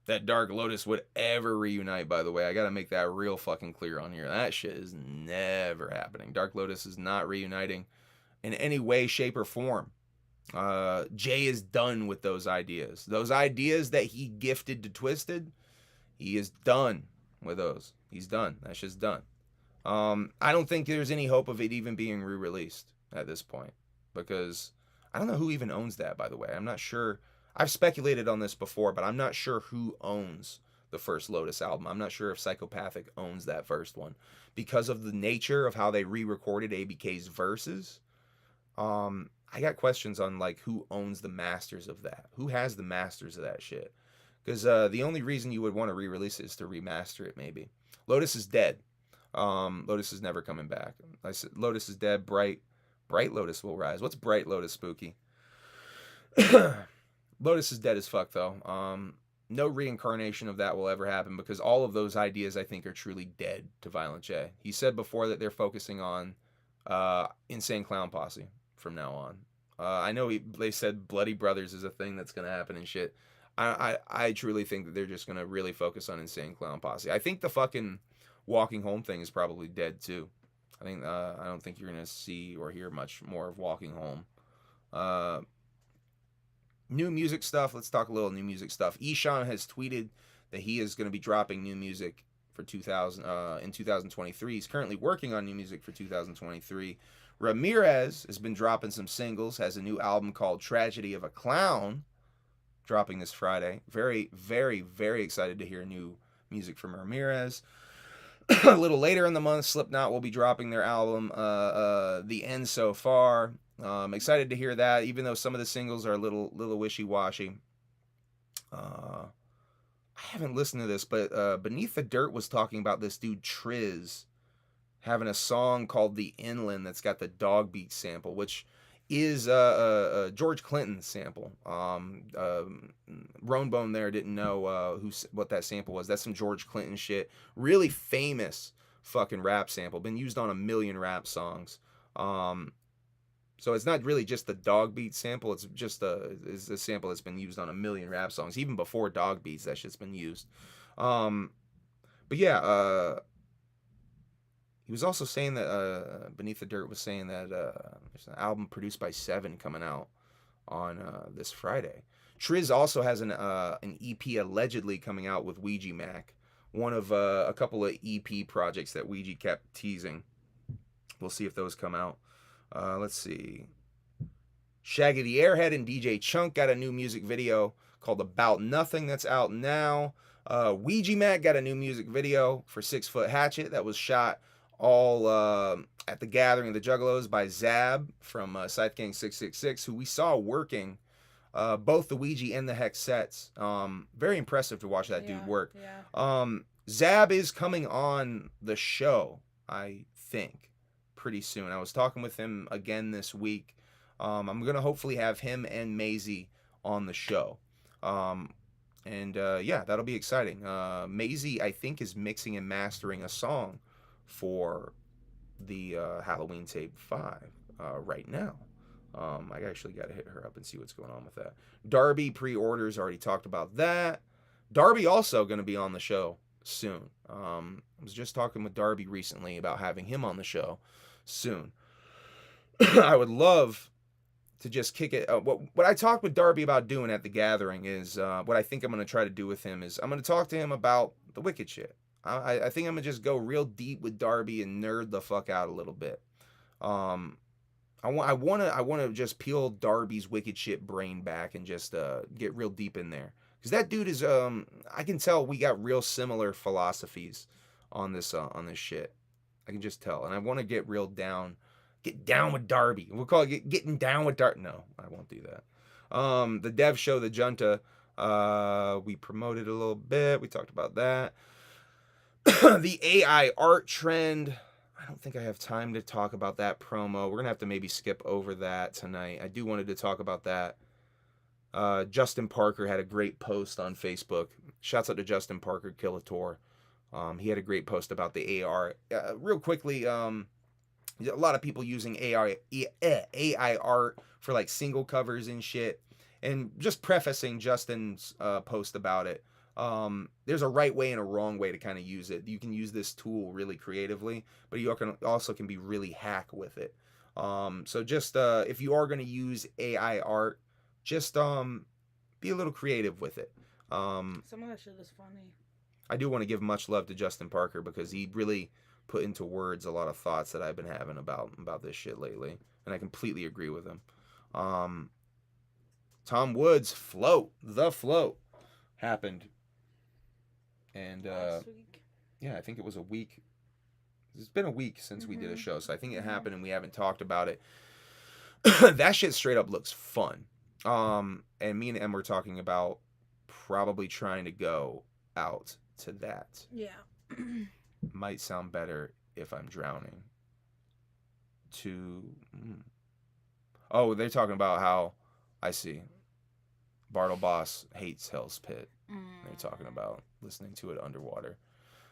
Speaker 1: that Dark Lotus would ever reunite, by the way. I gotta make that real fucking clear on here. That shit is never happening. Dark Lotus is not reuniting in any way, shape, or form. Jay is done with those ideas. Those ideas that he gifted to Twiztid, he is done with those. He's done. That shit's done. I don't think there's any hope of it even being re-released at this point, because I don't know who even owns that, by the way. I'm not sure. I've speculated on this before, but I'm not sure who owns the first Lotus album. I'm not sure if Psychopathic owns that first one because of the nature of how they re-recorded ABK's verses. I got questions on like who owns the masters of that. Who has the masters of that shit? Because the only reason you would want to re-release it is to remaster it. Maybe Lotus is dead. Lotus is never coming back. I said Lotus is dead. Bright Lotus will rise. What's Bright Lotus, Spooky? Lotus is dead as fuck though. No reincarnation of that will ever happen because all of those ideas I think are truly dead to Violent J. He said before that they're focusing on Insane Clown Posse from now on. I know they said Bloody Brothers is a thing that's gonna happen and shit. I truly think that they're just gonna really focus on Insane Clown Posse. I think the fucking Walking Home thing is probably dead too. I don't think you're gonna see or hear much more of Walking Home. New music stuff. Let's talk a little new music stuff. Eshawn has tweeted that he is going to be dropping new music for in 2023. He's currently working on new music for 2023. Ramirez has been dropping some singles. Has a new album called Tragedy of a Clown, dropping this Friday. Very, very, very excited to hear new music from Ramirez. A little later in the month, Slipknot will be dropping their album, The End So Far. Excited to hear that, even though some of the singles are a little wishy-washy. I haven't listened to this, but Beneath the Dirt was talking about this dude Triz having a song called The Inland that's got the dog beat sample, which is a George Clinton sample. Ronebone there didn't know what that sample was. That's some George Clinton shit. Really famous fucking rap sample. Been used on a million rap songs. So it's not really just the dog beat sample. It's just it's a sample that's been used on a million rap songs. Even before dog beats, that shit's been used. But yeah, he was also saying that Beneath the Dirt was saying that there's an album produced by Seven coming out on this Friday. Triz also has an EP allegedly coming out with Ouija Macc, one of a couple of EP projects that Ouija kept teasing. We'll see if those come out. Let's see. Shaggy the Airhead and DJ Chunk got a new music video called About Nothing that's out now. Ouija Macc got a new music video for 6 Foot Hatchet that was shot all at the Gathering of the Juggalos by Zab from Scythe Gang 666, who we saw working both the Ouija and the Hex sets. Very impressive to watch that dude work.
Speaker 2: Yeah.
Speaker 1: Zab is coming on the show, I think, pretty soon. I was talking with him again this week. I'm going to hopefully have him and Maisie on the show. Yeah, that'll be exciting. Maisie, I think, is mixing and mastering a song for the Halloween Tape 5 right now. I actually got to hit her up and see what's going on with that. Darby pre-orders, already talked about that. Darby also going to be on the show soon. I was just talking with Darby recently about having him on the show soon. I would love to just kick it. What I talked with Darby about doing at the Gathering is what I think I'm going to try to do with him is I'm going to talk to him about the Wicked shit. I think I'm going to just go real deep with Darby and nerd the fuck out a little bit. I want to just peel Darby's Wicked shit brain back and just get real deep in there. Because that dude is, I can tell we got real similar philosophies on this shit. I can just tell. And I want to get down with Darby. We'll call it getting down with Darby. No, I won't do that. The dev show, The Junta, we promoted a little bit. We talked about that. The AI art trend. I don't think I have time to talk about that promo. We're going to have to maybe skip over that tonight. I do wanted to talk about that. Justin Parker had a great post on Facebook. Shouts out to Justin Parker, Killator. He had a great post about the AR. Real quickly, a lot of people using AI art for like single covers and shit. And just prefacing Justin's post about it. There's a right way and a wrong way to kind of use it. You can use this tool really creatively, but you also can be really hack with it. So just if you are going to use AI art, just be a little creative with it.
Speaker 2: Some of that shit is funny.
Speaker 1: I do want to give much love to Justin Parker because he really put into words a lot of thoughts that I've been having about this shit lately, and I completely agree with him. Tom Woods' The Float happened. And
Speaker 2: Last week.
Speaker 1: yeah, I think it was a week. It's been a week since we did a show, so I think it happened and we haven't talked about it. That shit straight up looks fun. And me and Em were talking about probably trying to go out to that.
Speaker 2: Yeah.
Speaker 1: Might sound better if I'm drowning. Oh, they're talking about how, I see, Bartle Boss hates Hell's Pit. They're talking about listening to it underwater.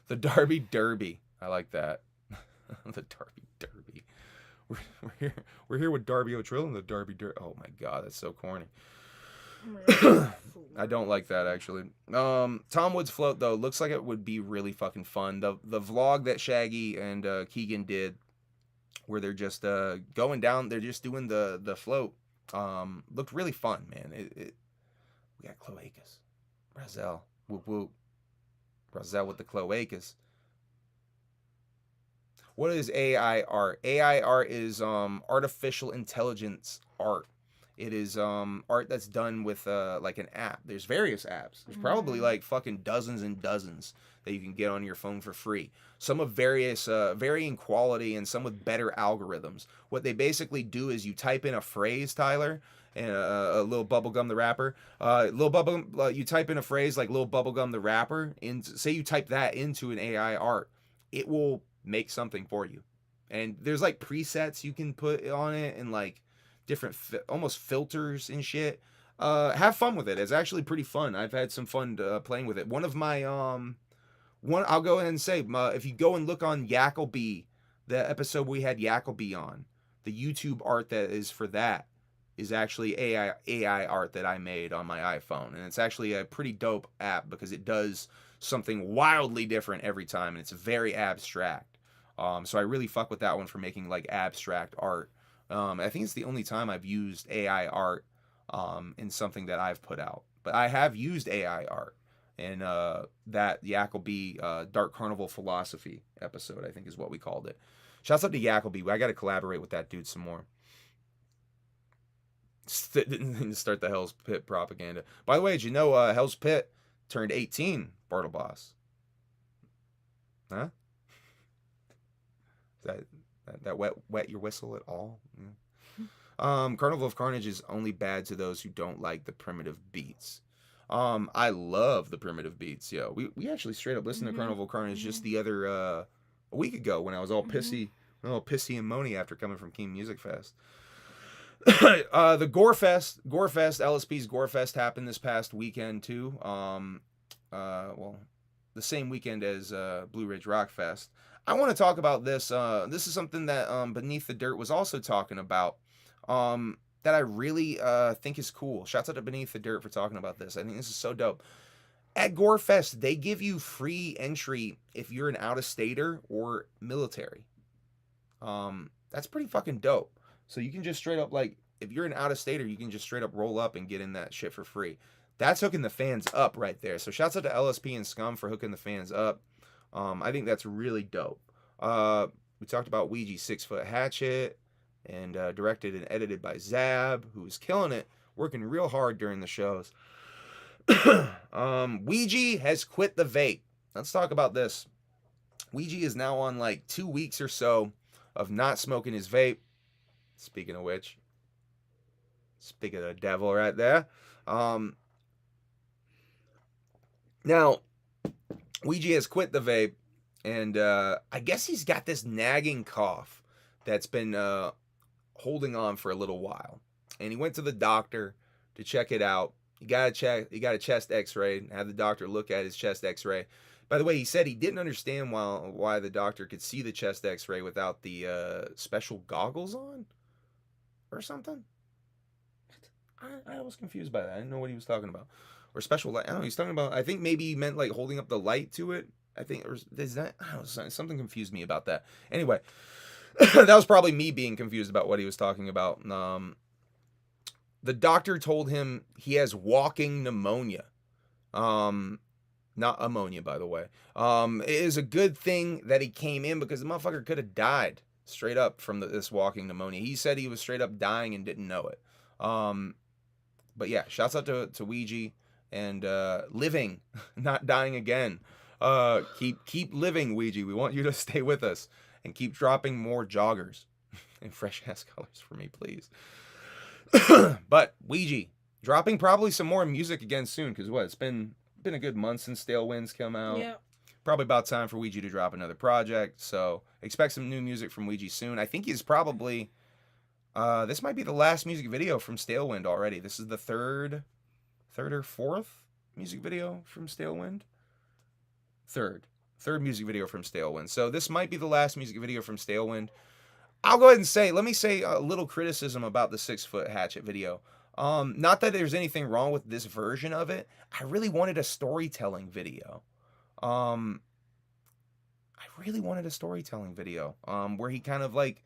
Speaker 1: The Darby Derby. I like that. The Darby Derby. We're here with Darby O'Trill and the Darby Derby. Oh my god, that's so corny. I don't like that actually. Tom Wood's float though looks like it would be really fucking fun. The vlog that Shaggy and Keegan did, where they're just going down, they're just doing the float. Looked really fun, man. We got cloacas. Razel, whoop whoop. Razel with the cloacas. What is AI art? AI art is artificial intelligence art. It is art that's done with like an app. There's various apps. There's probably like fucking dozens and dozens that you can get on your phone for free. Some of various varying quality and some with better algorithms. What they basically do is you type in a phrase, Tyler, and a little bubblegum the rapper. You type in a phrase like Lil Bubblegum the rapper, and say you type that into an AI art, it will make something for you. And there's like presets you can put on it and like different almost filters and shit. Have fun with it. It's actually pretty fun. I've had some fun playing with it. One of my I'll go ahead and say, if you go and look on Yackleby, the episode we had Yackleby on, the YouTube art that is for that is actually AI art that I made on my iPhone, and it's actually a pretty dope app because it does something wildly different every time, and it's very abstract. So I really fuck with that one for making like abstract art. I think it's the only time I've used AI art in something that I've put out. But I have used AI art in that Yackleby Dark Carnival Philosophy episode, I think is what we called it. Shouts out to Yackleby. I got to collaborate with that dude some more. Start the Hell's Pit propaganda. By the way, did you know Hell's Pit turned 18, Bartle Boss? Huh? That wet your whistle at all? Yeah. Carnival of Carnage is only bad to those who don't like the primitive beats. I love the primitive beats, yo. We actually straight up listened to Carnival of Carnage just the other a week ago when I was all pissy and moany after coming from King Music Fest. The Gorefest, LSP's Gorefest happened this past weekend too. Well, the same weekend as Blue Ridge Rock Fest. I want to talk about this. This is something that Beneath the Dirt was also talking about. That I really think is cool. Shouts out to Beneath the Dirt for talking about this. I think this is so dope. At Gorefest, they give you free entry if you're an out-of-stater or military. That's pretty fucking dope. So you can just straight up, like, if you're an out-of-stater, you can just straight up roll up and get in that shit for free. That's hooking the fans up right there. So shouts out to LSP and Scum for hooking the fans up. I think that's really dope. We talked about Ouija 6-Foot Hatchet, and directed and edited by Zab, who's killing it, working real hard during the shows. Ouija has quit the vape. Let's talk about this. Ouija is now on like 2 weeks or so of not smoking his vape. Speaking of which, speaking of the devil right there. Now, Ouija has quit the vape, and I guess he's got this nagging cough that's been holding on for a little while. And he went to the doctor to check it out. He got a chest x-ray, and had the doctor look at his chest x-ray. By the way, he said he didn't understand why the doctor could see the chest x-ray without the special goggles on or something. I was confused by that. I didn't know what he was talking about. Or special light. I don't know. He's talking about, I think maybe he meant like holding up the light to it. I think, or is that, I don't know, something confused me about that. Anyway, that was probably me being confused about what he was talking about. The doctor told him he has walking pneumonia. Not ammonia, by the way. It is a good thing that he came in because the motherfucker could have died straight up from this walking pneumonia. He said he was straight up dying and didn't know it. But yeah, shouts out to Ouija and living, not dying again. Keep living, Ouija. We want you to stay with us and keep dropping more joggers and fresh ass colors for me, please. But Ouija, dropping probably some more music again soon, because what, it's been a good month since Stale Winds come out.
Speaker 2: Yeah.
Speaker 1: Probably about time for Ouija to drop another project. So expect some new music from Ouija soon. I think he's probably this might be the last music video from Stale Wind already. This is the third or fourth music video from Stale Wind. Third music video from Stale Wind. So this might be the last music video from Stale Wind. I'll go ahead and say, let me say a little criticism about the 6-foot hatchet video. Not that there's anything wrong with this version of it. I really wanted a storytelling video. I really wanted a storytelling video. Where he kind of like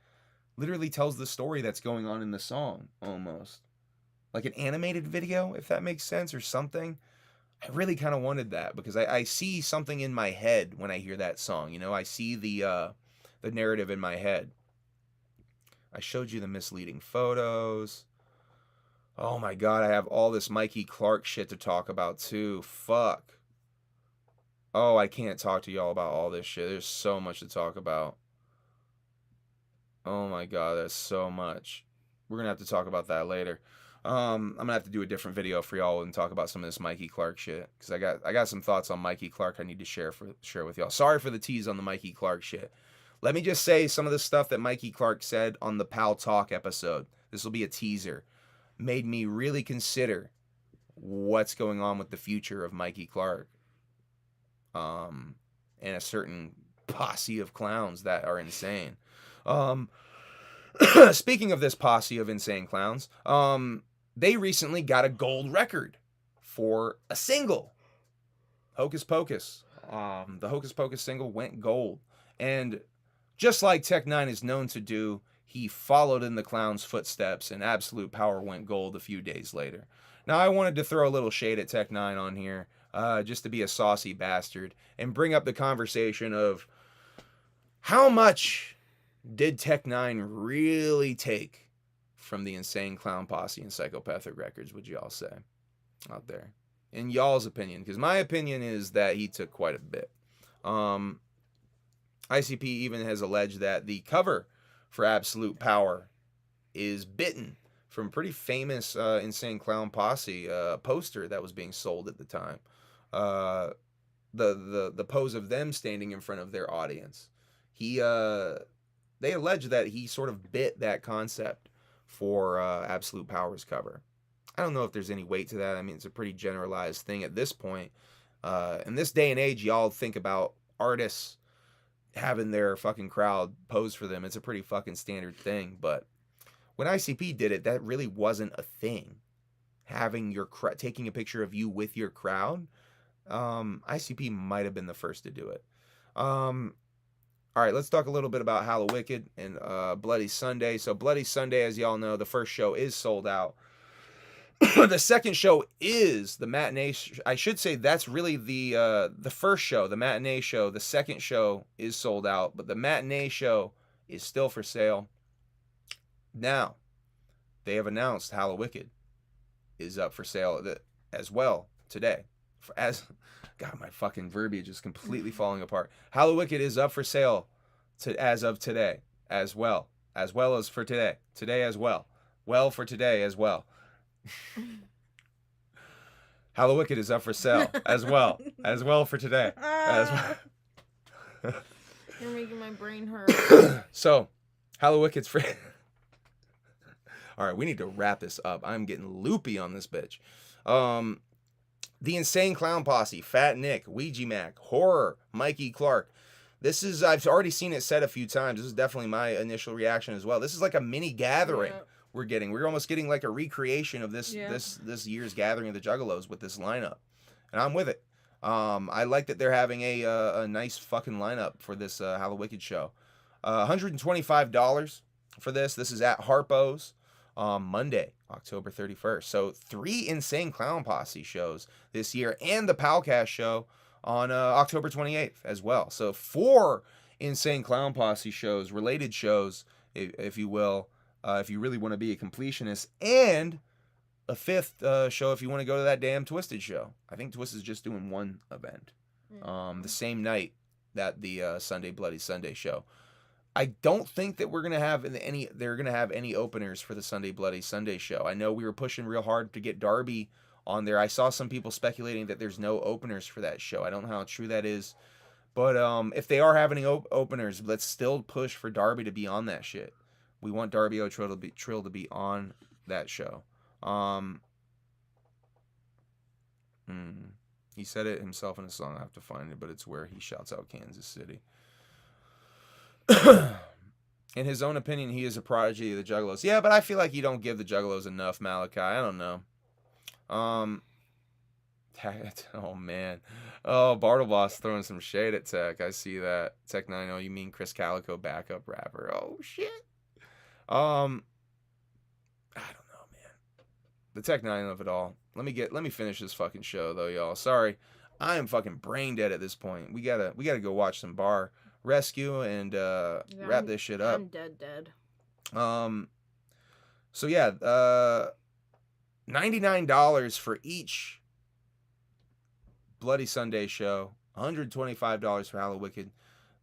Speaker 1: literally tells the story that's going on in the song, almost. Like an animated video, if that makes sense, or something. I really kind of wanted that, because I see something in my head when I hear that song. You know, I see the narrative in my head. I showed you the misleading photos. Oh my god, I have all this Mikey Clark shit to talk about too. Fuck. Oh, I can't talk to y'all about all this shit. There's so much to talk about. Oh my god, there's so much. We're gonna have to talk about that later. I'm gonna have to do a different video for y'all and talk about some of this Mikey Clark shit, because I got some thoughts on Mikey Clark I need to share with y'all. Sorry for the tease on the Mikey Clark shit. Let me just say some of the stuff that Mikey Clark said on the Pal Talk episode. This will be a teaser. Made me really consider what's going on with the future of Mikey Clark. And a certain posse of clowns that are insane. Speaking of this posse of insane clowns, they recently got a gold record for a single. Hocus Pocus. The Hocus Pocus single went gold. And just like Tech Nine is known to do, he followed in the clown's footsteps, and Absolute Power went gold a few days later. Now, I wanted to throw a little shade at Tech Nine on here, just to be a saucy bastard, and bring up the conversation of how much did Tech Nine really take from the Insane Clown Posse and Psychopathic Records, would you all say, out there? In y'all's opinion, because my opinion is that he took quite a bit. ICP even has alleged that the cover for Absolute Power is bitten from a pretty famous Insane Clown Posse poster that was being sold at the time. The pose of them standing in front of their audience. They allege that he sort of bit that concept for Absolute Power's cover. I don't know if there's any weight to that. I mean, it's a pretty generalized thing at this point. In this day and age, y'all think about artists having their fucking crowd pose for them. It's a pretty fucking standard thing. But when ICP did it, that really wasn't a thing. Having your taking a picture of you with your crowd. ICP might have been the first to do it. All right, let's talk a little bit about Hallowicked and Bloody Sunday. So Bloody Sunday, as y'all know, the first show is sold out. The second show is the matinee. I should say that's really the first show, the matinee show. The second show is sold out, but the matinee show is still for sale. Now, they have announced Hallowicked is up for sale as well today. God, my fucking verbiage is completely falling apart. Hallowicked is up for sale as of today as well as for today. Today as well. Well, for today as well. Hallowicked is up for sale as well for today.
Speaker 2: You're making my brain hurt.
Speaker 1: So, Hallowicked's free. All right, we need to wrap this up. I'm getting loopy on this bitch. The Insane Clown Posse, Fat Nick, Ouija Macc, Horror, Mikey Clark. I've already seen it said a few times. This is definitely my initial reaction as well. This is like a mini gathering. Yeah. We're almost getting like a recreation of this year's gathering of the Juggalos with this lineup, and I'm with it. I like that they're having a nice fucking lineup for this Hallowicked show. $125 for this. This is at Harpo's Monday, October 31st. So 3 Insane Clown Posse shows this year, and the Palcast show on October 28th as well. So 4 Insane Clown Posse shows, related shows, if you will. If you really want to be a completionist, and a 5th show if you want to go to that damn Twiztid show. I think Twiztid's just doing one event. the same night that the Sunday Bloody Sunday show. I don't think that we're gonna have they're gonna have any openers for the Sunday Bloody Sunday show. I know we were pushing real hard to get Darby on there. I saw some people speculating that there's no openers for that show. I don't know how true that is, but if they are having openers, let's still push for Darby to be on that shit. We want Darby O'Trill to be on that show. He said it himself in a song. I have to find it, but it's where he shouts out Kansas City. In his own opinion, he is a prodigy of the Juggalos. Yeah, but I feel like you don't give the Juggalos enough, Malachi. I don't know. Oh, man. Oh, Bartleboss throwing some shade at Tech. I see that. Tech9, oh, you mean Chris Calico backup rapper. Oh, shit. I don't know, man. The Tech9 of it all. Let me finish this fucking show, though, y'all. Sorry. I am fucking brain dead at this point. We gotta go watch some Bar Rescue and wrap this shit up.
Speaker 2: I'm dead.
Speaker 1: So yeah, $99 for each Bloody Sunday show, $125 for Hallowicked.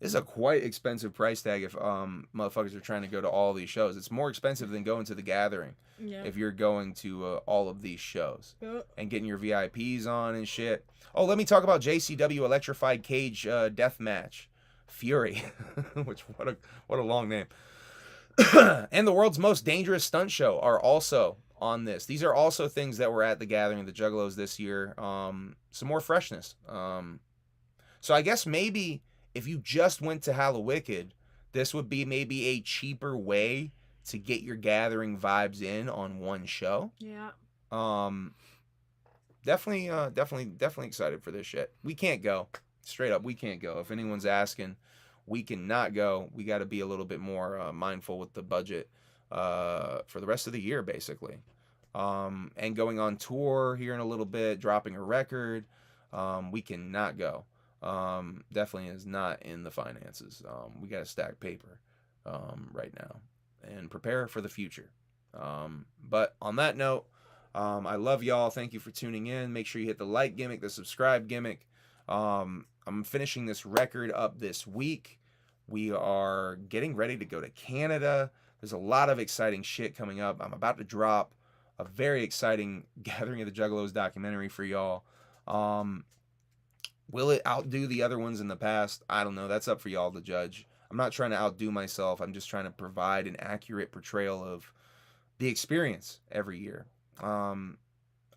Speaker 1: This is a quite expensive price tag if motherfuckers are trying to go to all these shows. It's more expensive than going to the Gathering if you're going to all of these shows and getting your VIPs on and shit. Oh, let me talk about JCW Electrified Cage Death Match. Fury, which what a long name. And the World's Most Dangerous Stunt Show are also on this. These are also things that were at the Gathering of the Juggalos this year. Some more freshness. So I guess maybe if you just went to Hallowicked, this would be maybe a cheaper way to get your Gathering vibes in on one show.
Speaker 2: Yeah.
Speaker 1: Definitely excited for this shit. We can't go. Straight up, we can't go. If anyone's asking, we cannot go. We got to be a little bit more mindful with the budget for the rest of the year, basically. And going on tour here in a little bit, dropping a record, we cannot go. Definitely is not in the finances. We got to stack paper right now and prepare for the future. But on that note, I love y'all. Thank you for tuning in. Make sure you hit the like gimmick, the subscribe gimmick. I'm finishing this record up this week. We are getting ready to go to Canada. There's a lot of exciting shit coming up. I'm about to drop a very exciting Gathering of the Juggalos documentary for y'all. Will it outdo the other ones in the past? I don't know. That's up for y'all to judge. I'm not trying to outdo myself. I'm just trying to provide an accurate portrayal of the experience every year. I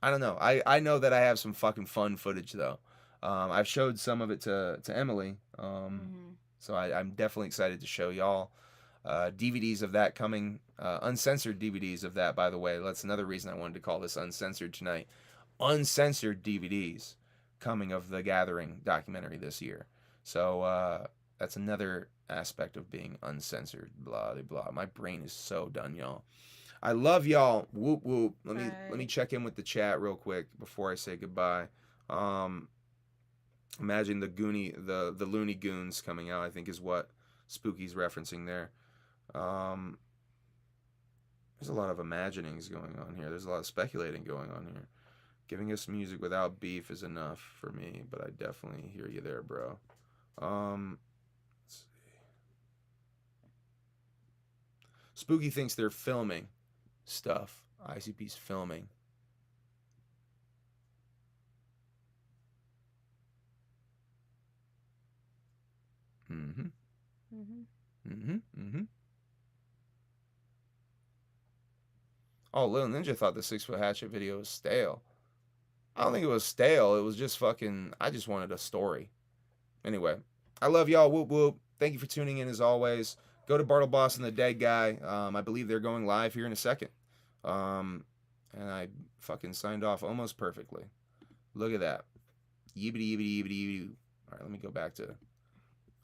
Speaker 1: don't know. I know that I have some fucking fun footage, though. I've showed some of it to Emilee, so I'm definitely excited to show y'all DVDs of that coming, uncensored DVDs of that, by the way. That's another reason I wanted to call this Uncensored tonight. Uncensored DVDs coming of the Gathering documentary this year. So that's another aspect of being uncensored, blah, blah, blah. My brain is so done, y'all. I love y'all. Whoop, whoop. Let me check in with the chat real quick before I say goodbye. Imagine the Looney Goons coming out, I think is what Spooky's referencing there. There's a lot of imaginings going on here. There's a lot of speculating going on here. Giving us music without beef is enough for me, but I definitely hear you there, bro. Let's see. Spooky thinks they're filming stuff. ICP's filming. Oh, Lil Ninja thought the 6 Foot Hatchet video was stale. I don't think it was stale. It was just fucking, I just wanted a story. Anyway, I love y'all. Whoop, whoop. Thank you for tuning in as always. Go to Bartleboss and the Dead Guy. I believe they're going live here in a second. And I fucking signed off almost perfectly. Look at that. Yibbity, yibbity, yibbity, yibbity. All right, let me go back to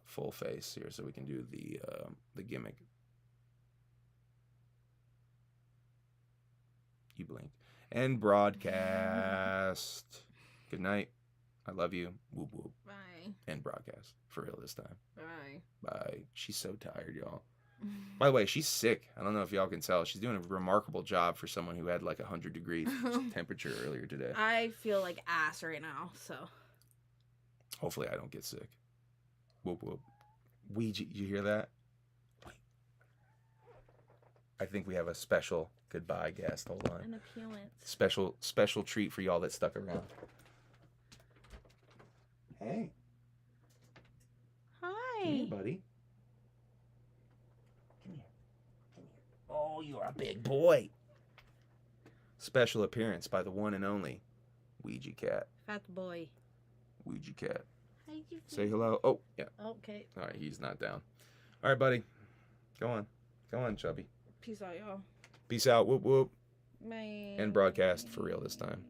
Speaker 1: full face here so we can do the gimmick. You blinked. And broadcast. Good night. I love you. Whoop whoop.
Speaker 2: Bye.
Speaker 1: And broadcast. For real this time.
Speaker 2: Bye.
Speaker 1: Bye. She's so tired, y'all. By the way, she's sick. I don't know if y'all can tell. She's doing a remarkable job for someone who had like 100 degrees temperature earlier today.
Speaker 2: I feel like ass right now, so.
Speaker 1: Hopefully I don't get sick. Whoop, whoop. Ouija, you hear that? I think we have a special goodbye guest. Hold on.
Speaker 2: An appearance.
Speaker 1: Special treat for y'all that stuck around. Hey.
Speaker 2: Hi.
Speaker 1: Come here, buddy. Come here. Come here. Oh, you're a big boy. Special appearance by the one and only Ouija Cat.
Speaker 2: Fat boy.
Speaker 1: Ouija Cat.
Speaker 2: How you
Speaker 1: Say hello. Oh, yeah.
Speaker 2: Okay.
Speaker 1: All right, he's not down. All right, buddy. Go on. Go on, Chubby.
Speaker 2: Peace out, y'all.
Speaker 1: Peace out. Whoop, whoop.
Speaker 2: Bye.
Speaker 1: And broadcast for real this time.